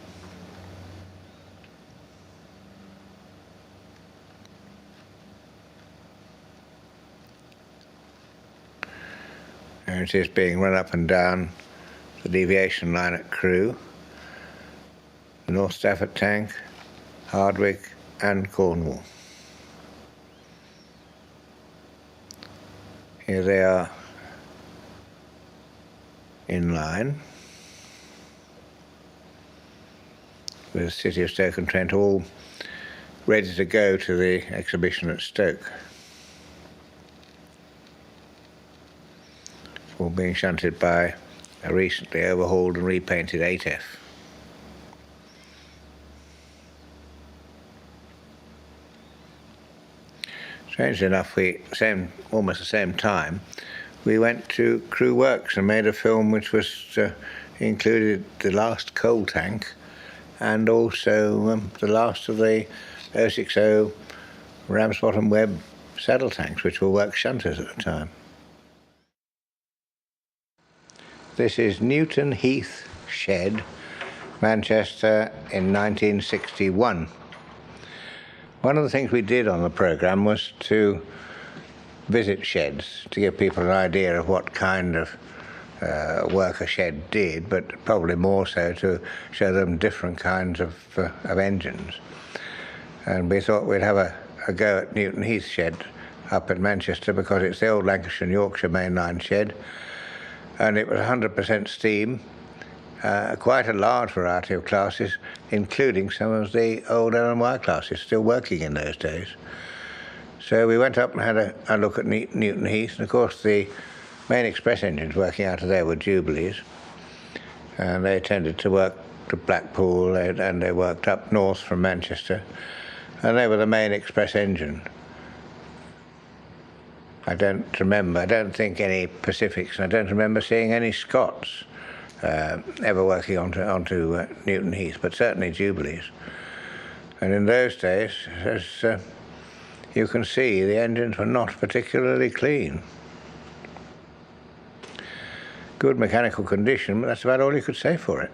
There it is being run up and down the deviation line at Crewe, the North Stafford tank, Hardwick and Cornwall. Here they are in line with the City of Stoke-on-Trent all ready to go to the exhibition at Stoke. All being shunted by a recently overhauled and repainted 8F. Strangely enough, almost the same time, we went to Crewe Works and made a film which was included the last coal tank and also the last of the 060 Ramsbottom Webb saddle tanks, which were work shunters at the time. This is Newton Heath Shed, Manchester, in 1961. One of the things we did on the programme was to visit sheds to give people an idea of what kind of work a shed did, but probably more so to show them different kinds of engines. And we thought we'd have a go at Newton Heath Shed up in Manchester, because it's the old Lancashire and Yorkshire mainline shed, and it was 100% steam, quite a large variety of classes, including some of the old LNY classes still working in those days. So we went up and had a look at Newton Heath, and of course the main express engines working out of there were Jubilees, and they tended to work to Blackpool, and they worked up north from Manchester, and they were the main express engine. I don't think any Pacifics, and I don't remember seeing any Scots ever working onto Newton Heath, but certainly Jubilees. And in those days, as you can see, the engines were not particularly clean. Good mechanical condition, but that's about all you could say for it.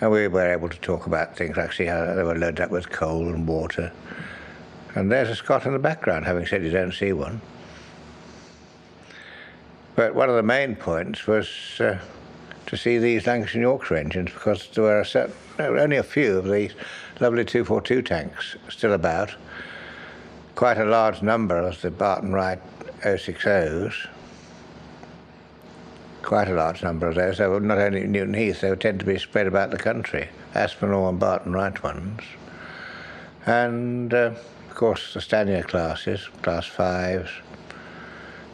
And we were able to talk about things like, see how they were loaded up with coal and water. And there's a Scot in the background, having said you don't see one. But one of the main points was to see these Lancashire and Yorkshire engines, because there were only a few of these lovely 242 tanks still about. Quite a large number of the Barton Wright 060s. Quite a large number of those. They were not only Newton Heath, they would tend to be spread about the country, Aspinall and Barton Wright ones. And of course the Stanier classes, class 5s,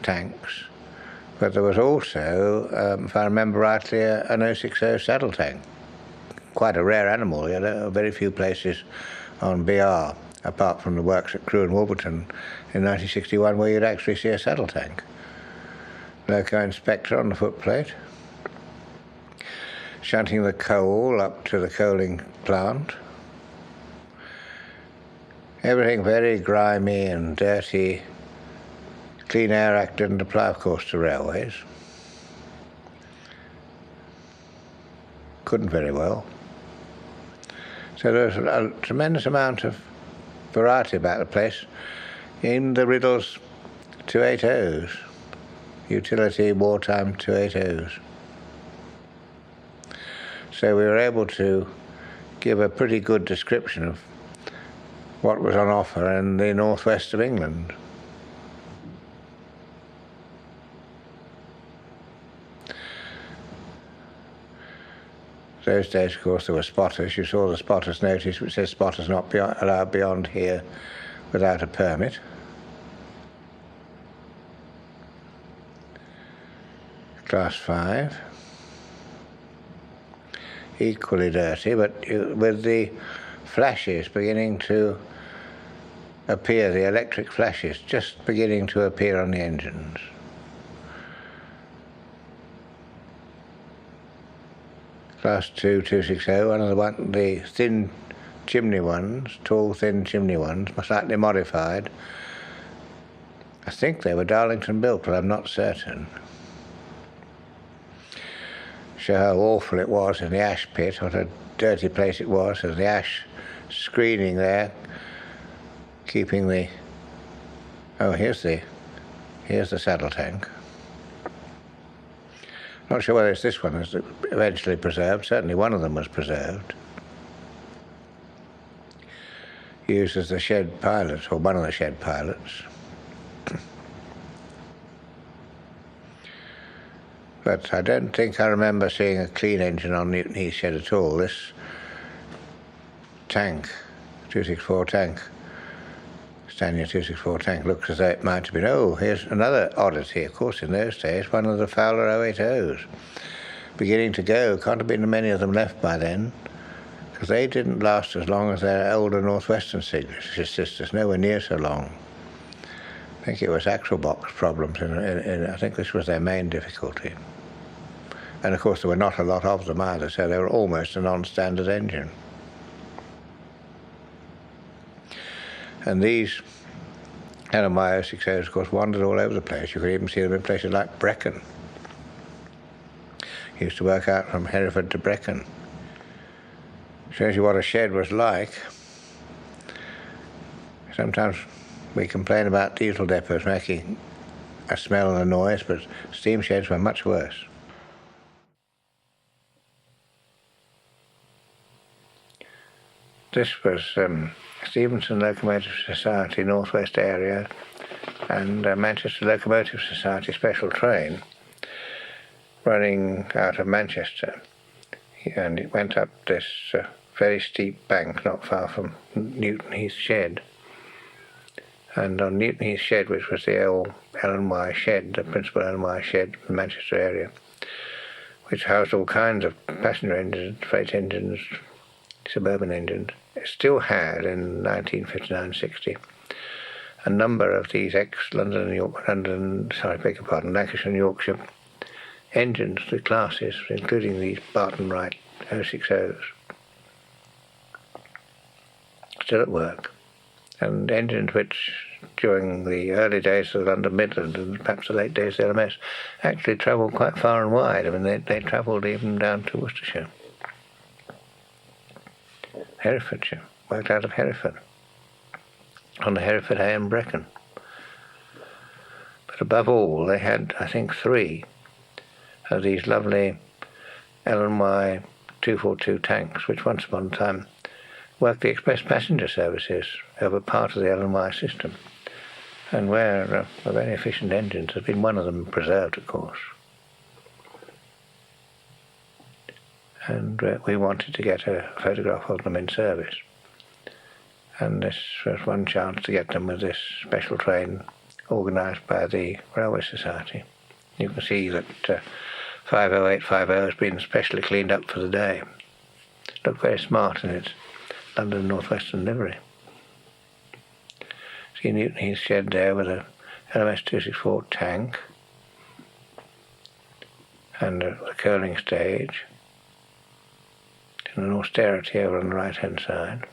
tanks. But there was also, if I remember rightly, an 060 saddle tank. Quite a rare animal. There are very few places on BR, apart from the works at Crewe and Wolverton in 1961, where you'd actually see a saddle tank. Loco inspector on the footplate, shunting the coal up to the coaling plant. Everything very grimy and dirty. Clean Air Act didn't apply, of course, to railways. Couldn't very well. So there was a tremendous amount of variety about the place in the Riddles 280s. Utility wartime 280s. So we were able to give a pretty good description of what was on offer in the northwest of England. Those days, of course, there were spotters. You saw the spotter's notice, which says spotters not allowed beyond here without a permit. Class 5, equally dirty, but with the flashes beginning to appear, the electric flashes just beginning to appear on the engines. Class 2, 260, one of the thin chimney ones, tall, thin chimney ones, slightly modified. I think they were Darlington built, but I'm not certain. Show how awful it was in the ash pit, what a dirty place it was, and the ash screening there, keeping the... Oh, here's the saddle tank. Not sure whether it's this one that's eventually preserved. Certainly one of them was preserved. Used as the shed pilot, or one of the shed pilots. But I don't think I remember seeing a clean engine on Newton Heath Shed at all. This tank, 264 tank, Stanier 264 tank, looks as though it might have been... Oh, here's another oddity. Of course, in those days, one of the Fowler 080s. Beginning to go. Can't have been many of them left by then, because they didn't last as long as their older Northwestern sisters, nowhere near so long. I think it was axle box problems, and I think this was their main difficulty. And of course there were not a lot of them either, so they were almost a non-standard engine. And these LMI 060s, of course, wandered all over the place. You could even see them in places like Brecon. Used to work out from Hereford to Brecon. Shows you what a shed was like. Sometimes we complain about diesel depots making a smell and a noise, but steam sheds were much worse. This was Stevenson Locomotive Society North West area and Manchester Locomotive Society special train running out of Manchester, and it went up this very steep bank not far from Newton Heath Shed. And on Newton Heath Shed, which was the old LNY shed, the principal LNY shed in the Manchester area, which housed all kinds of passenger engines, freight engines, suburban engines, it still had in 1959-60 a number of these ex-London and Lancashire and Yorkshire engines, the classes, including these Barton Wright 060s, still at work. And engines which, during the early days of the London Midland and perhaps the late days of the LMS, actually travelled quite far and wide. I mean, they travelled even down to Worcestershire. Herefordshire, worked out of Hereford, on the Hereford Hay and Brecon. But above all, they had, I think, 3 of these lovely LNY 242 tanks, which once upon a time worked the express passenger services over part of the LNY system, and where a very efficient engines has been one of them preserved, of course. And we wanted to get a photograph of them in service. And this was one chance to get them with this special train organised by the Railway Society. You can see that 50850 has been specially cleaned up for the day. It looked very smart in its London North Western livery. See Newton Heath Shed there with a LMS 264 tank and a curling stage, and an austerity over on the right-hand side.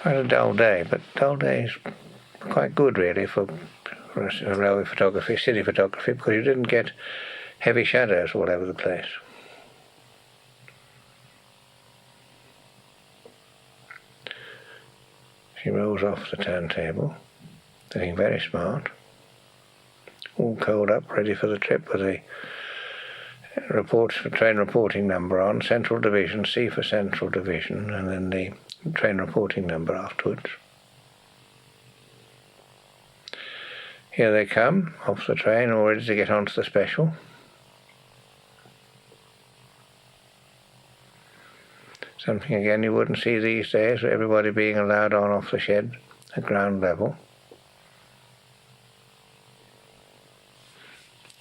Quite a dull day, but dull days are quite good really for railway photography, city photography, because you didn't get heavy shadows all over the place. She rolls off the turntable, looking very smart, all curled up, ready for the trip with the train reporting number on, Central Division, C for Central Division, and then the train reporting number afterwards. Here they come, off the train, all ready to get onto the special. Something again you wouldn't see these days, with everybody being allowed on off the shed at ground level.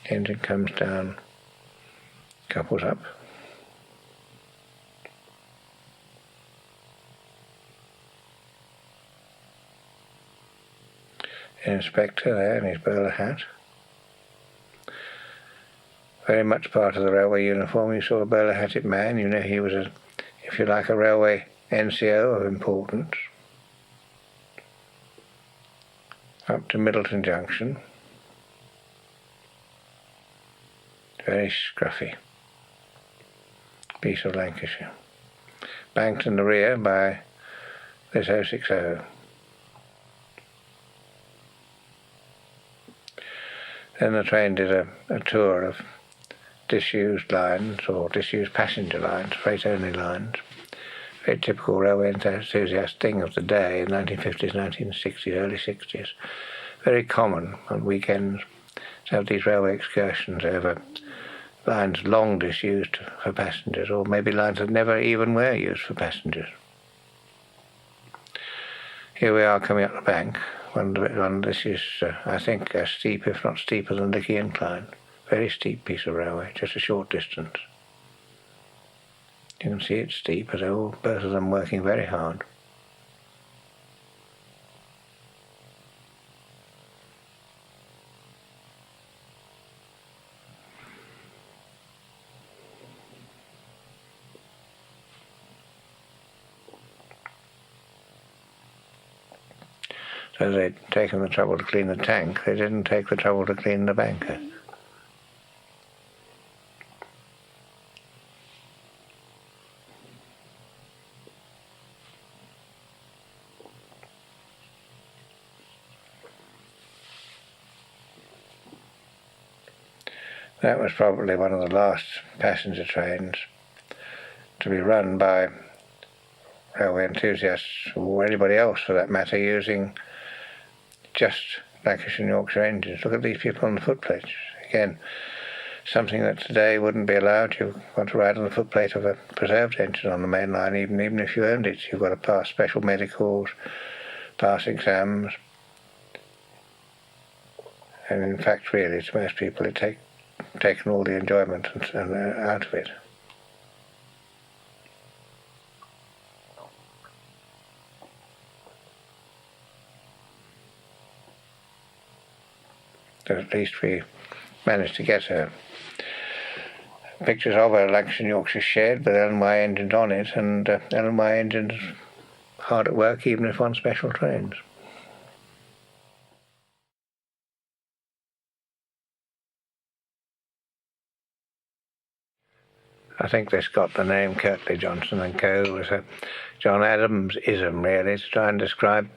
Engine comes down, couples up. The inspector there in his bowler hat. Very much part of the railway uniform. You saw a bowler hatted man, you know he was if you like, a railway NCO of importance. Up to Middleton Junction. Very scruffy piece of Lancashire. Banked in the rear by this 060. Then the train did a tour of disused lines, or disused passenger lines, freight-only lines. Very typical railway enthusiast thing of the day in 1950s, 1960s, early 60s. Very common on weekends to have these railway excursions over lines long disused for passengers, or maybe lines that never even were used for passengers. Here we are coming up the bank. This is, I think, as steep, if not steeper than Lickey Incline. Very steep piece of railway, just a short distance. You can see it's steep, but they're both of them working very hard. So they'd taken the trouble to clean the tank, they didn't take the trouble to clean the banker. That was probably one of the last passenger trains to be run by railway enthusiasts, or anybody else for that matter, using just Lancashire and Yorkshire engines. Look at these people on the footplates. Again, something that today wouldn't be allowed. You want to ride on the footplate of a preserved engine on the main line, even if you owned it. You've got to pass special medicals, pass exams. And in fact, really, to most people, it's taken all the enjoyment out of it. So at least we managed to get pictures of a Lancashire and Yorkshire shed with LNY engines on it, and LNY engines hard at work even if on special trains. I think this got the name Kirtley Johnson and Co. It was a John Adams-ism, really, to try and describe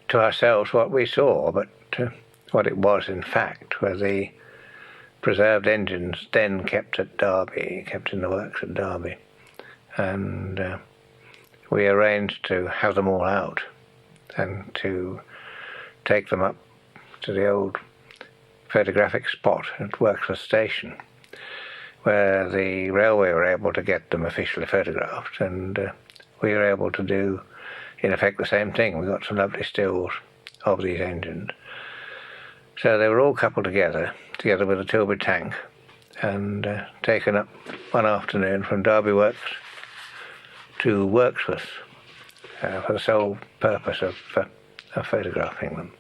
to ourselves what we saw, but what it was in fact were the preserved engines then kept at Derby, kept in the works at Derby. And we arranged to have them all out and to take them up to the old photographic spot at Worksworth Station, where the railway were able to get them officially photographed, and we were able to do, in effect, the same thing. We got some lovely stills of these engines. So they were all coupled together with a Tilbury tank, and taken up one afternoon from Derby Works to Worksworth for the sole purpose of photographing them.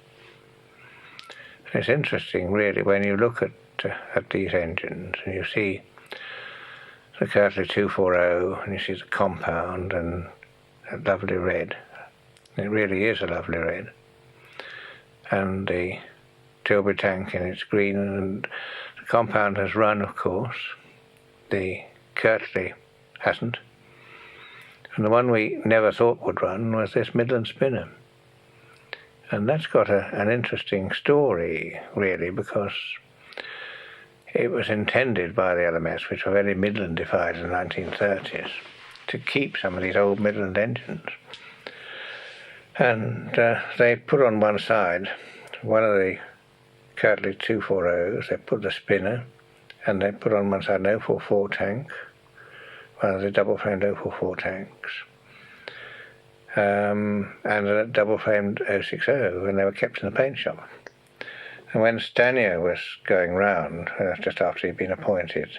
And it's interesting, really, when you look at these engines and you see the Kirtley 240 and you see the compound and that lovely red. It really is a lovely red. And the Tilbury tank in its green, and the compound has run, of course. The Kirtley hasn't. And the one we never thought would run was this Midland spinner. And that's got an interesting story, really, because it was intended by the LMS, which were very Midlandified in the 1930s, to keep some of these old Midland engines. And they put on one side one of the Kirtley 240s, they put the spinner, and they put on one side an 044 tank, one of the double-framed 044 tanks, and a double-framed 060, and they were kept in the paint shop. And when Stanier was going round, just after he'd been appointed,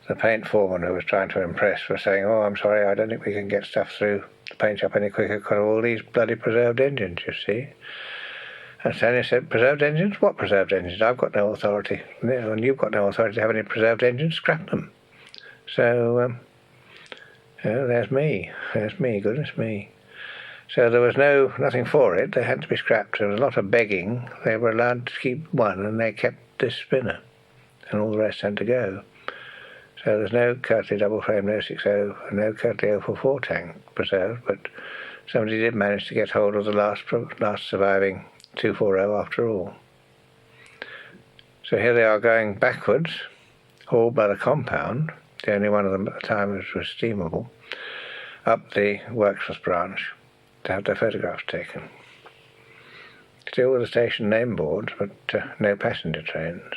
the paint foreman who was trying to impress was saying, "Oh, I'm sorry, I don't think we can get stuff through the paint shop any quicker because of all these bloody preserved engines, you see." And Stanier said, "Preserved engines? What preserved engines? I've got no authority. And you've got no authority to have any preserved engines. Scrap them." So, there's me, goodness me. So there was nothing for it. They had to be scrapped. There was a lot of begging. They were allowed to keep one, and they kept this spinner, and all the rest had to go. So there's no Kirtley double-frame 060 and no Kirtley 044 tank preserved, but somebody did manage to get hold of the last surviving 240 after all. So here they are going backwards, hauled by the compound. The only one of them at the time was steamable, up the Worksworth branch to have their photographs taken. Still with the station name boards, but no passenger trains.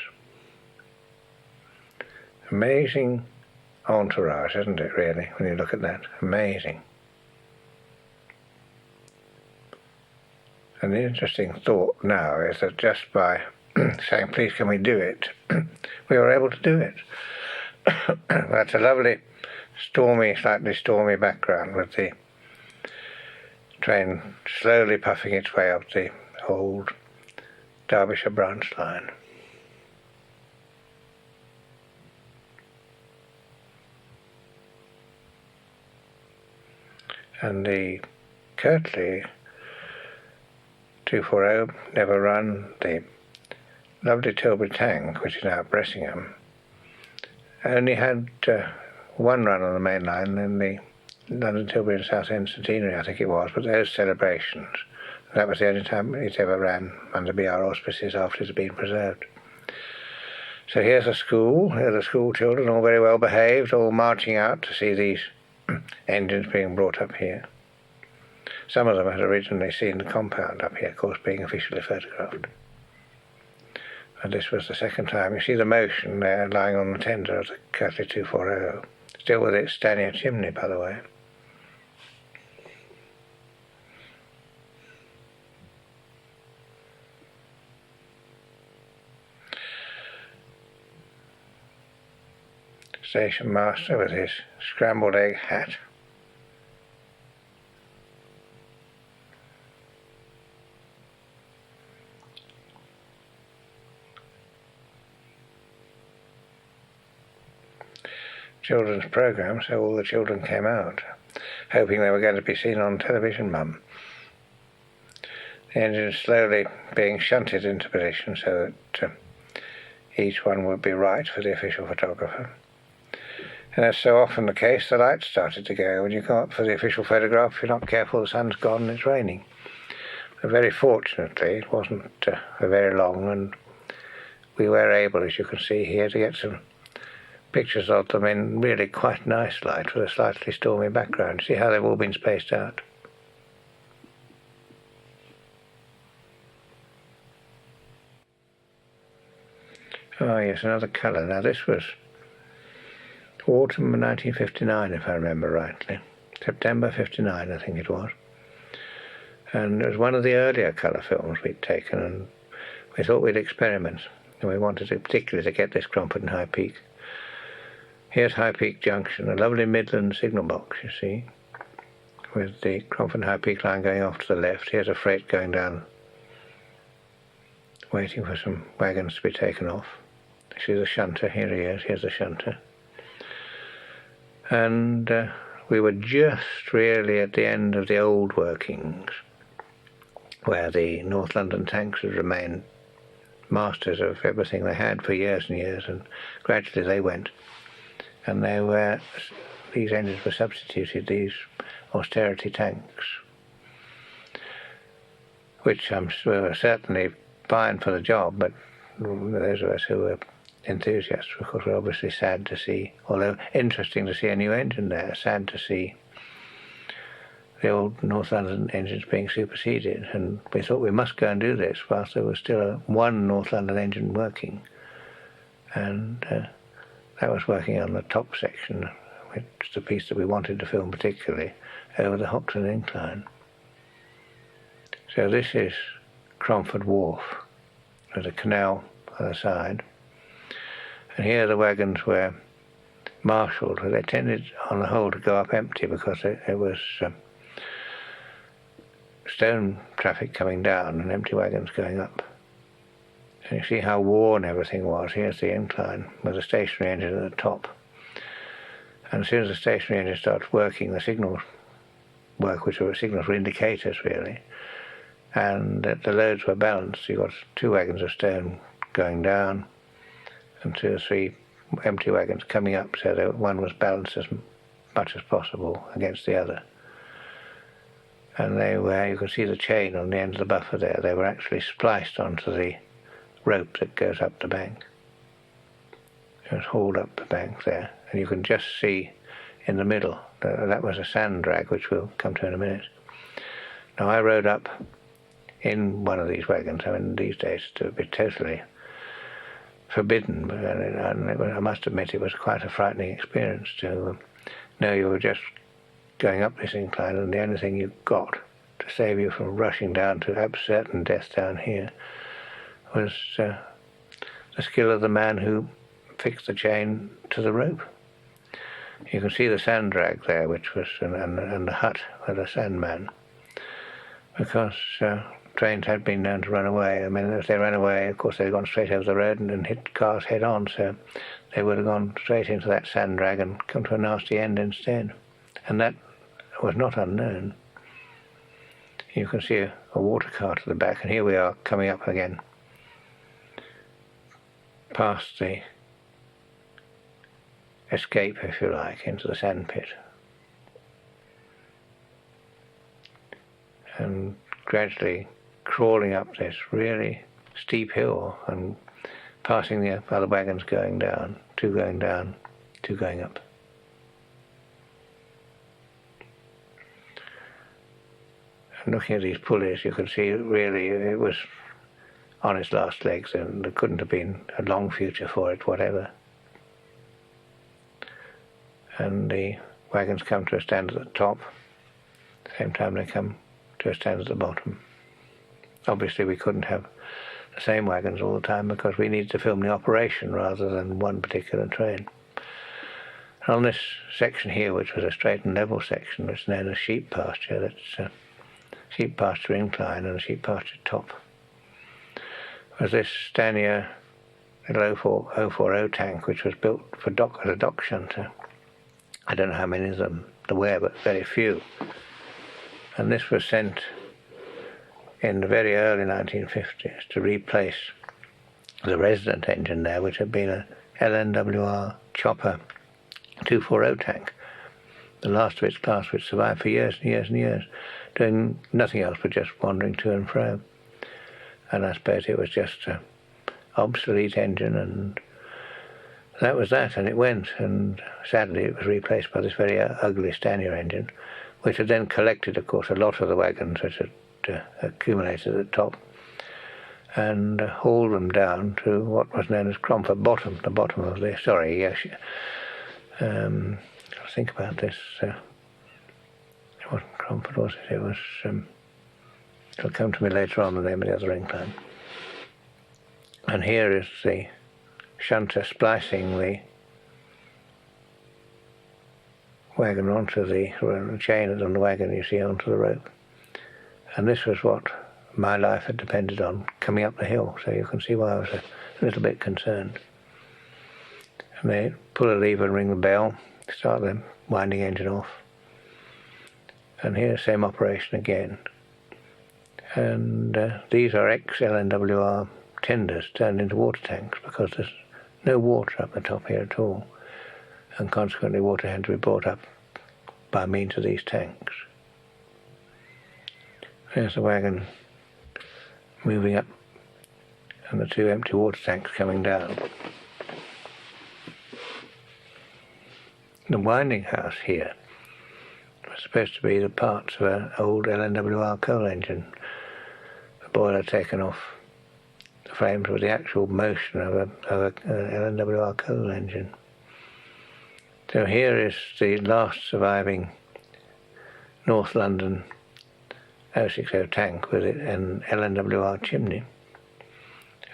Amazing entourage, isn't it, really, when you look at that? Amazing. And the interesting thought now is that just by saying, "Please, can we do it?" we were able to do it. That's a lovely, slightly stormy background with the train slowly puffing its way up the old Derbyshire branch line. And the Kirtley 240 never run. The lovely Tilbury tank, which is now at Bressingham, only had one run on the main line in the London, Tilbury and Southend Centenary, I think it was, but those celebrations, that was the only time it ever ran under BR auspices after it had been preserved. So here's a school, here are the school children, all very well behaved, all marching out to see these engines being brought up here. Some of them had originally seen the compound up here, of course, being officially photographed. And this was the second time. You see the motion there lying on the tender of the Curtly 240, still with its Stanier chimney, by the way. Station master with his scrambled egg hat. Children's programme, so all the children came out, hoping they were going to be seen on television, Mum. The engine slowly being shunted into position so that each one would be right for the official photographer. And as so often the case, the lights started to go. When you come up for the official photograph, if you're not careful, the sun's gone and it's raining. But very fortunately, it wasn't very long, and we were able, as you can see here, to get some pictures of them in really quite nice light with a slightly stormy background. See how they've all been spaced out. Oh yes, another colour. Now this was autumn of 1959, if I remember rightly. September 59, I think it was. And it was one of the earlier colour films we'd taken, and we thought we'd experiment. And we wanted particularly to get this Cromford and High Peak. Here's High Peak Junction, a lovely Midland signal box, you see, with the Cromford and High Peak line going off to the left. Here's a freight going down, waiting for some wagons to be taken off. You see the shunter, here he is, here's the shunter. And we were just really at the end of the old workings, where the North London tanks had remained masters of everything they had for years and years, and gradually they went. And these engines were substituted, these austerity tanks, which were certainly fine for the job, but those of us who were enthusiasts, of course, were obviously sad to see, although interesting to see a new engine there, sad to see the old North London engines being superseded. And we thought we must go and do this whilst there was still one North London engine working. And that was working on the top section, which is the piece that we wanted to film particularly, over the Hopton Incline. So this is Cromford Wharf. There's a canal on the side. And here the wagons were marshalled. They tended, on the whole, to go up empty because it was stone traffic coming down and empty wagons going up. And you see how worn everything was. Here's the incline with the stationary engine at the top. And as soon as the stationary engine starts working, the signals work, which were signals for indicators really. And the loads were balanced. You got 2 wagons of stone going down and 2 or 3 empty wagons coming up, so that one was balanced as much as possible against the other. And you can see the chain on the end of the buffer there. They were actually spliced onto the rope that goes up the bank. It was hauled up the bank there, and you can just see in the middle that was a sand drag, which we'll come to in a minute. Now I rode up in one of these wagons. I mean, these days it would be totally forbidden, but I must admit it was quite a frightening experience to know you were just going up this incline, and the only thing you got to save you from rushing down to certain death down here was the skill of the man who fixed the chain to the rope. You can see the sand drag there, which was and the hut with the sandman, because trains had been known to run away. I mean, if they ran away, of course, they'd gone straight over the road and hit cars head on, so they would have gone straight into that sand drag and come to a nasty end instead. And that was not unknown. You can see a water cart at the back, and here we are coming up again past the escape, if you like, into the sandpit, and gradually crawling up this really steep hill and passing the other wagons going down, two going down, two going up. And looking at these pulleys, you could see really it was on its last legs, and there couldn't have been a long future for it, whatever. And the wagons come to a stand at the top, at the same time they come to a stand at the bottom. Obviously we couldn't have the same wagons all the time because we needed to film the operation rather than one particular train. And on this section here, which was a straight and level section, which is known as sheep pasture, that's sheep pasture incline and a sheep pasture top, was this Stanier little 040 tank, which was built for as a dock shunter. I don't know how many of them there were, but very few. And this was sent in the very early 1950s to replace the resident engine there, which had been a LNWR chopper 240 tank, the last of its class, which survived for years and years and years, doing nothing else but just wandering to and fro. And I suppose it was just an obsolete engine, and that was that, and it went, and sadly it was replaced by this very ugly Stanier engine, which had then collected, of course, a lot of the wagons which had accumulated at the top, and hauled them down to what was known as Cromford Bottom, the bottom of the, I'll think about this, it wasn't Cromford, was it? It was, it'll come to me later on, the name of the other incline. And here is the shunter splicing the wagon onto the chain on the wagon, you see, onto the rope. And this was what my life had depended on, coming up the hill, so you can see why I was a little bit concerned. And they pull a lever and ring the bell, start the winding engine off. And here's the same operation again. And these are ex-LNWR tenders turned into water tanks because there's no water up the top here at all, and consequently water had to be brought up by means of these tanks. There's the wagon moving up and the two empty water tanks coming down. The winding house here was supposed to be the parts of an old LNWR coal engine, the boiler taken off the frames with the actual motion of an LNWR coal engine. So here is the last surviving North London 060 tank with an LNWR chimney.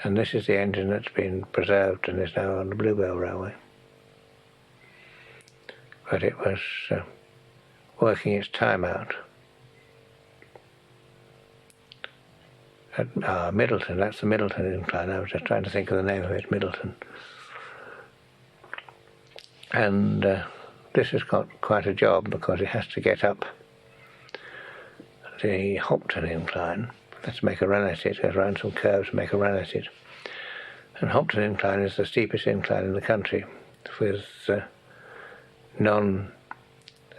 And this is the engine that's been preserved and is now on the Bluebell Railway. But it was working its time out. At Middleton, that's the Middleton incline. I was just trying to think of the name of it, Middleton. And this has got quite a job because it has to get up the Hopton incline. Let's make a run at it, go around some curves and make a run at it. And Hopton incline is the steepest incline in the country with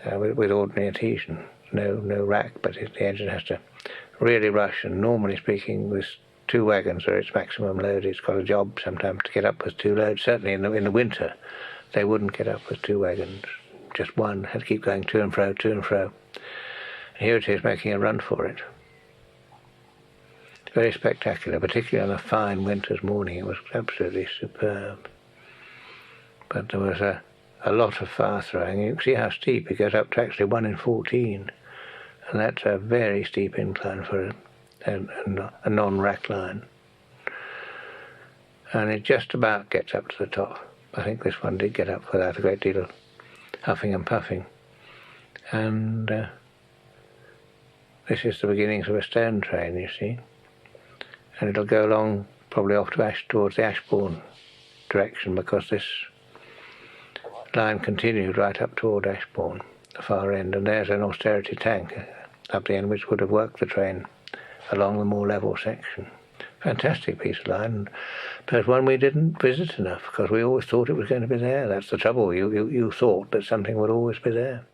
with ordinary adhesion, no rack, but the engine has to really rush, and normally speaking with two wagons or its maximum load, it's got a job sometimes to get up with two loads. Certainly in the winter they wouldn't get up with two wagons, just one had to keep going to and fro, to and fro. And here it is making a run for it. Very spectacular, particularly on a fine winter's morning. It was absolutely superb. But there was a lot of far throwing. You can see how steep it goes up to actually 1 in 14. And that's a very steep incline for a non-rack line. And it just about gets up to the top. I think this one did get up without a great deal of huffing and puffing. And this is the beginnings of a stone train, you see. And it'll go along probably off to towards the Ashbourne direction, because this line continued right up toward Ashbourne, the far end, and there's an austerity tank up the end which would have worked the train along the more level section. Fantastic piece of line, but one we didn't visit enough because we always thought it was going to be there. That's the trouble. You thought that something would always be there.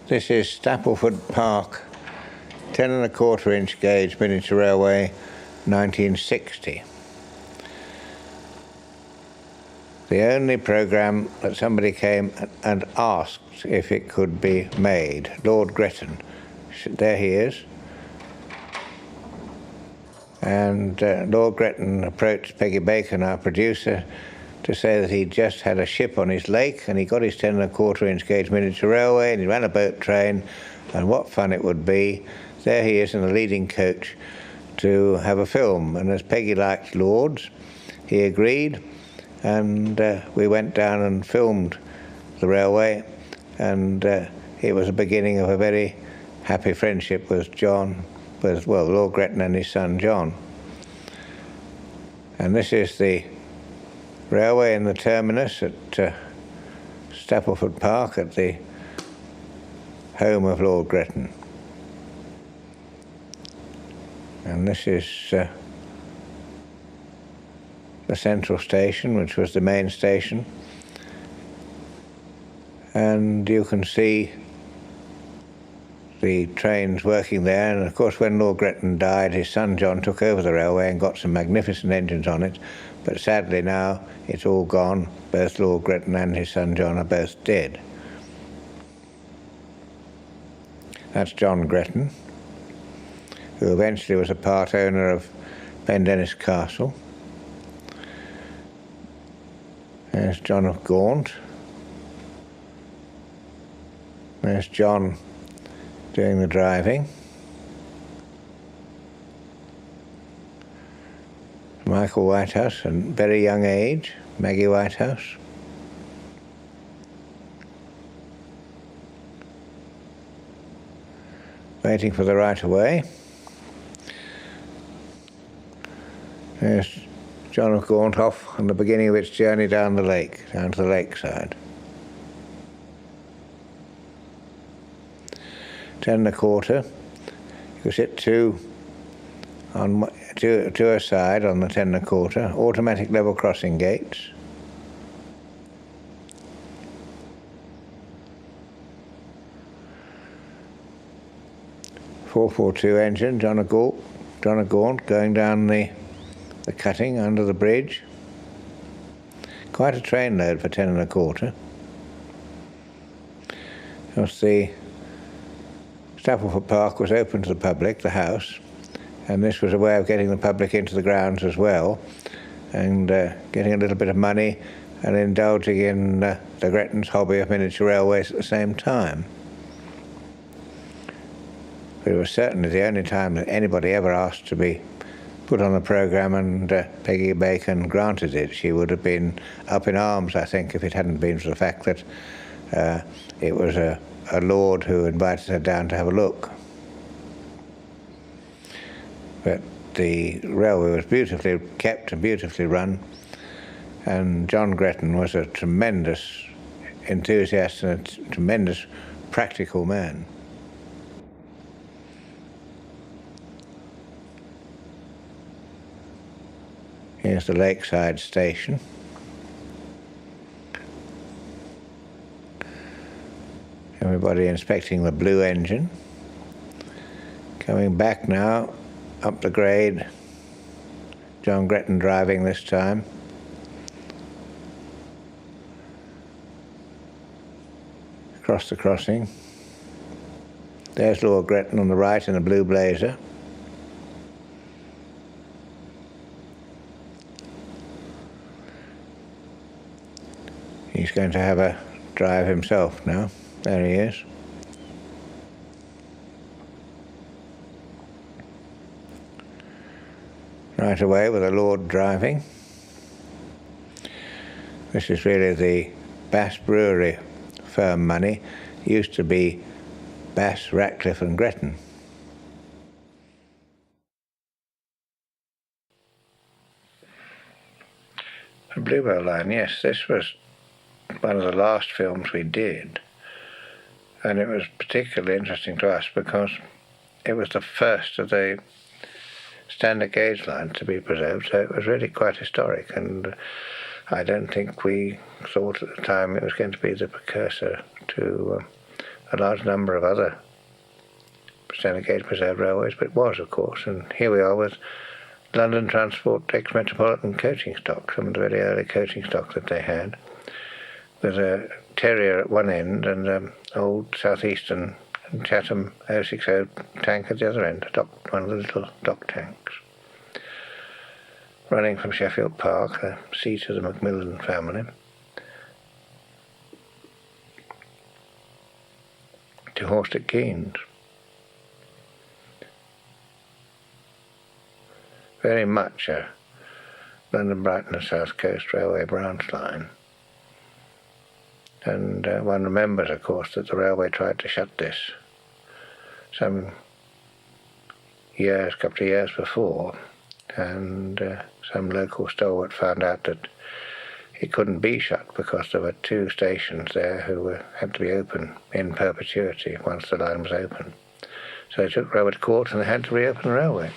This is Stapleford Park, 10 1/4 inch gauge miniature railway, 1960. The only programme that somebody came and asked if it could be made, Lord Gretton. There he is. And Lord Gretton approached Peggy Bacon, our producer, to say that he'd just had a ship on his lake and he got his 10 1/4 inch gauge miniature railway and he ran a boat train, and what fun it would be. There he is in the leading coach to have a film, and as Peggy liked Lords, he agreed, and we went down and filmed the railway, and it was the beginning of a very happy friendship with Lord Gretton and his son John. And this is the railway in the terminus at Stapleford Park, at the home of Lord Gretton. And this is the central station, which was the main station. And you can see the trains working there, and of course when Lord Gretton died, his son John took over the railway and got some magnificent engines on it, but sadly now it's all gone. Both Lord Gretton and his son John are both dead. That's John Gretton, who eventually was a part owner of Pendennis Castle. There's John of Gaunt. There's John doing the driving. Michael Whitehouse, a very young age, Maggie Whitehouse. Waiting for the right of way. There's John of Gaunt off on the beginning of its journey down the lake, down to the lakeside. 10 1/4. You sit two a side on the 10 1/4. Automatic level crossing gates. .442 engine, John of Gaunt going down the cutting under the bridge. Quite a train load for 10 1/4. Of course, the Stapleford Park was open to the public, the house, and this was a way of getting the public into the grounds as well, and getting a little bit of money and indulging in the Gretton's hobby of miniature railways at the same time. But it was certainly the only time that anybody ever asked to be put on the programme, and Peggy Bacon granted it. She would have been up in arms, I think, if it hadn't been for the fact that it was a lord who invited her down to have a look. But the railway was beautifully kept and beautifully run, and John Gretton was a tremendous enthusiast and a tremendous practical man. Here's the lakeside station. Everybody inspecting the blue engine. Coming back now, up the grade. John Gretton driving this time. Across the crossing. There's Lord Gretton on the right in a blue blazer. He's going to have a drive himself now. There he is. Right away with the Lord driving. This is really the Bass Brewery firm money. It used to be Bass, Ratcliffe and Gretton. The Bluebell line, yes, this was one of the last films we did. And it was particularly interesting to us because it was the first of the standard gauge lines to be preserved, so it was really quite historic, and I don't think we thought at the time it was going to be the precursor to a large number of other standard gauge preserved railways, but it was, of course, and here we are with London Transport ex-metropolitan coaching stock, some of the very early coaching stock that they had, with a Terrier at one end and an old Southeastern and Chatham 060 tank at the other end, one of the little dock tanks. Running from Sheffield Park, the seat of the Macmillan family, to Horsted Keynes. Very much a London, Brighton and South Coast Railway branch line. And one remembers, of course, that the railway tried to shut this some couple of years before, and some local stalwart found out that it couldn't be shut because there were two stations there who had to be open in perpetuity once the line was open. So they took railway to court and they had to reopen the railway.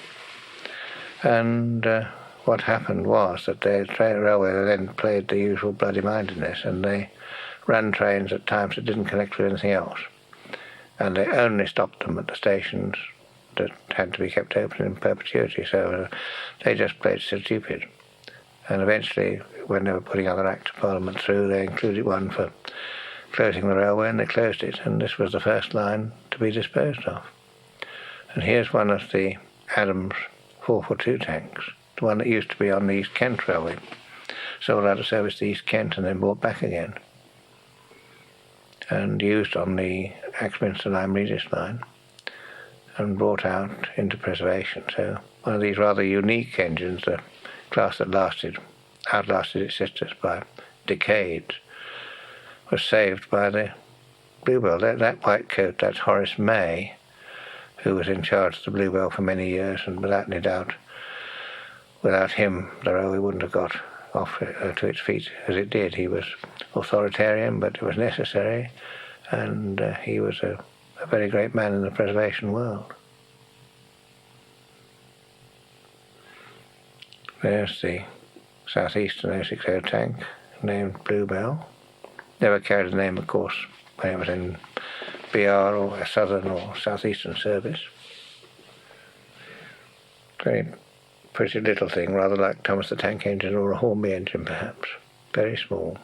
And what happened was that the railway then played the usual bloody-mindedness, and they ran trains at times that didn't connect with anything else. And they only stopped them at the stations that had to be kept open in perpetuity, so they just played stupid. And eventually, when they were putting other Acts of Parliament through, they included one for closing the railway, and they closed it, and this was the first line to be disposed of. And here's one of the Adams 442 tanks, the one that used to be on the East Kent Railway, sold out of service to East Kent and then brought back again, and used on the Axminster Lyme Regis line, and brought out into preservation. So one of these rather unique engines, the class that outlasted its sisters by decades, was saved by the Bluebell. That white coat, that's Horace May, who was in charge of the Bluebell for many years, and without any doubt, without him, the railway wouldn't have got off to its feet as it did. He was authoritarian, but it was necessary, and he was a very great man in the preservation world. There's the Southeastern 060 tank, named Bluebell. Never carried the name, of course, when it was in BR or a Southern or Southeastern service. Very pretty little thing, rather like Thomas the Tank Engine or a Hornby engine perhaps. Very small.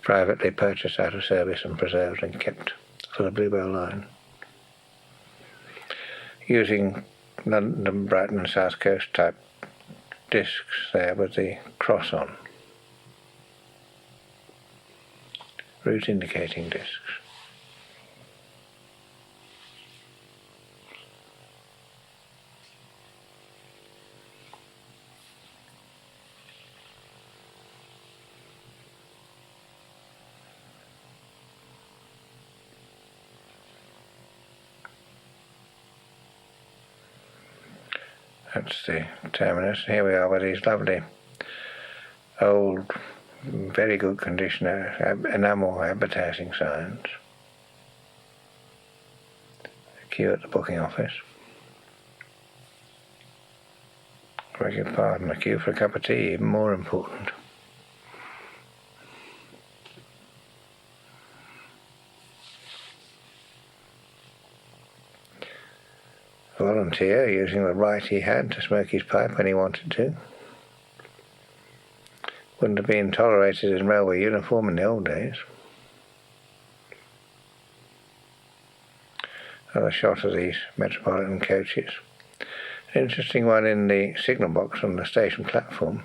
Privately purchased out of service and preserved and kept for the Bluebell line. Using London, Brighton and South Coast type discs there with the cross on. Route indicating discs. That's the terminus. Here we are with these lovely old, very good condition enamel advertising signs. A queue at the booking office. Beg your pardon, a queue for a cup of tea, even more important. A volunteer using the right he had to smoke his pipe when he wanted to. Wouldn't have been tolerated in railway uniform in the old days. Another shot of these metropolitan coaches. An interesting one in the signal box on the station platform.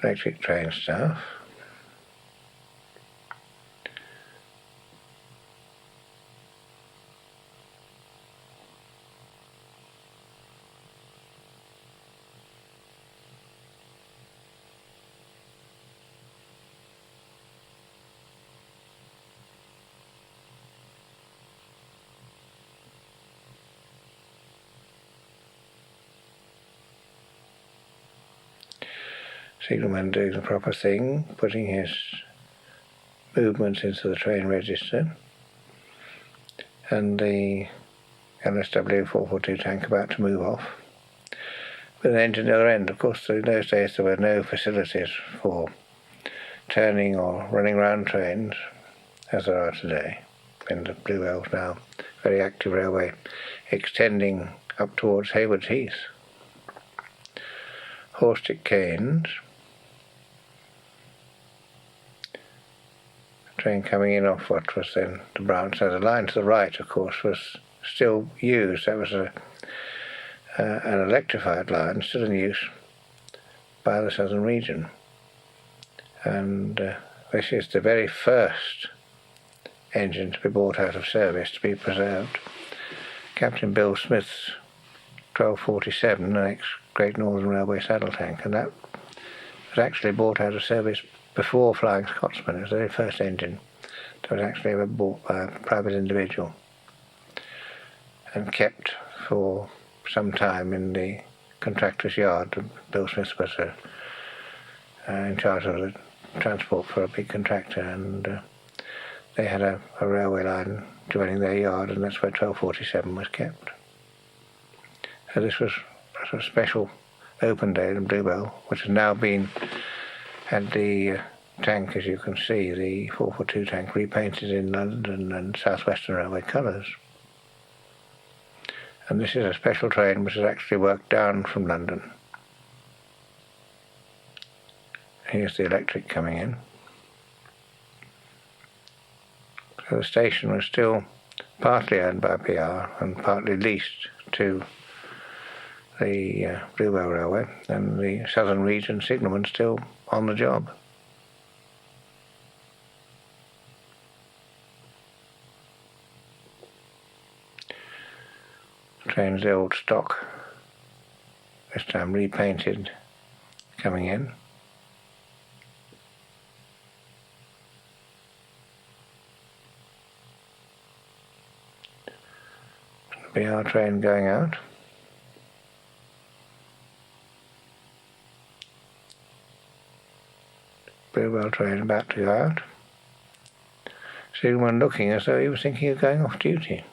Electric train staff. Signalman doing the proper thing, putting his movements into the train register, and the LSW 442 tank about to move off with an engine at the other end. Of course, in those days there were no facilities for turning or running round trains as there are today. And the Bluebell's now very active railway extending up towards Haywards Heath. Horse-stick canes. Train coming in off what was then the branch. So the line to the right, of course, was still used. That was an electrified line, still in use by the southern region. And this is the very first engine to be brought out of service, to be preserved. Captain Bill Smith's 1247, an ex-Great Northern Railway saddle tank, and that was actually brought out of service before Flying Scotsman. It was the very first engine that was actually ever bought by a private individual and kept for some time in the contractor's yard. Bill Smith was in charge of the transport for a big contractor, and they had a railway line joining their yard, and that's where 1247 was kept. So this was a sort of special open day in Bluebell, which has now had the tank, as you can see, the 442 tank, repainted in London and South Western Railway colours. And this is a special train which is actually worked down from London. Here's the electric coming in. So the station was still partly owned by PR and partly leased to the Railway Railway, and the southern region signalman still on the job. The train's the old stock, this time repainted, coming in. BR train going out. Bluebell train about to go out. Signalman looking as though he was thinking of going off duty.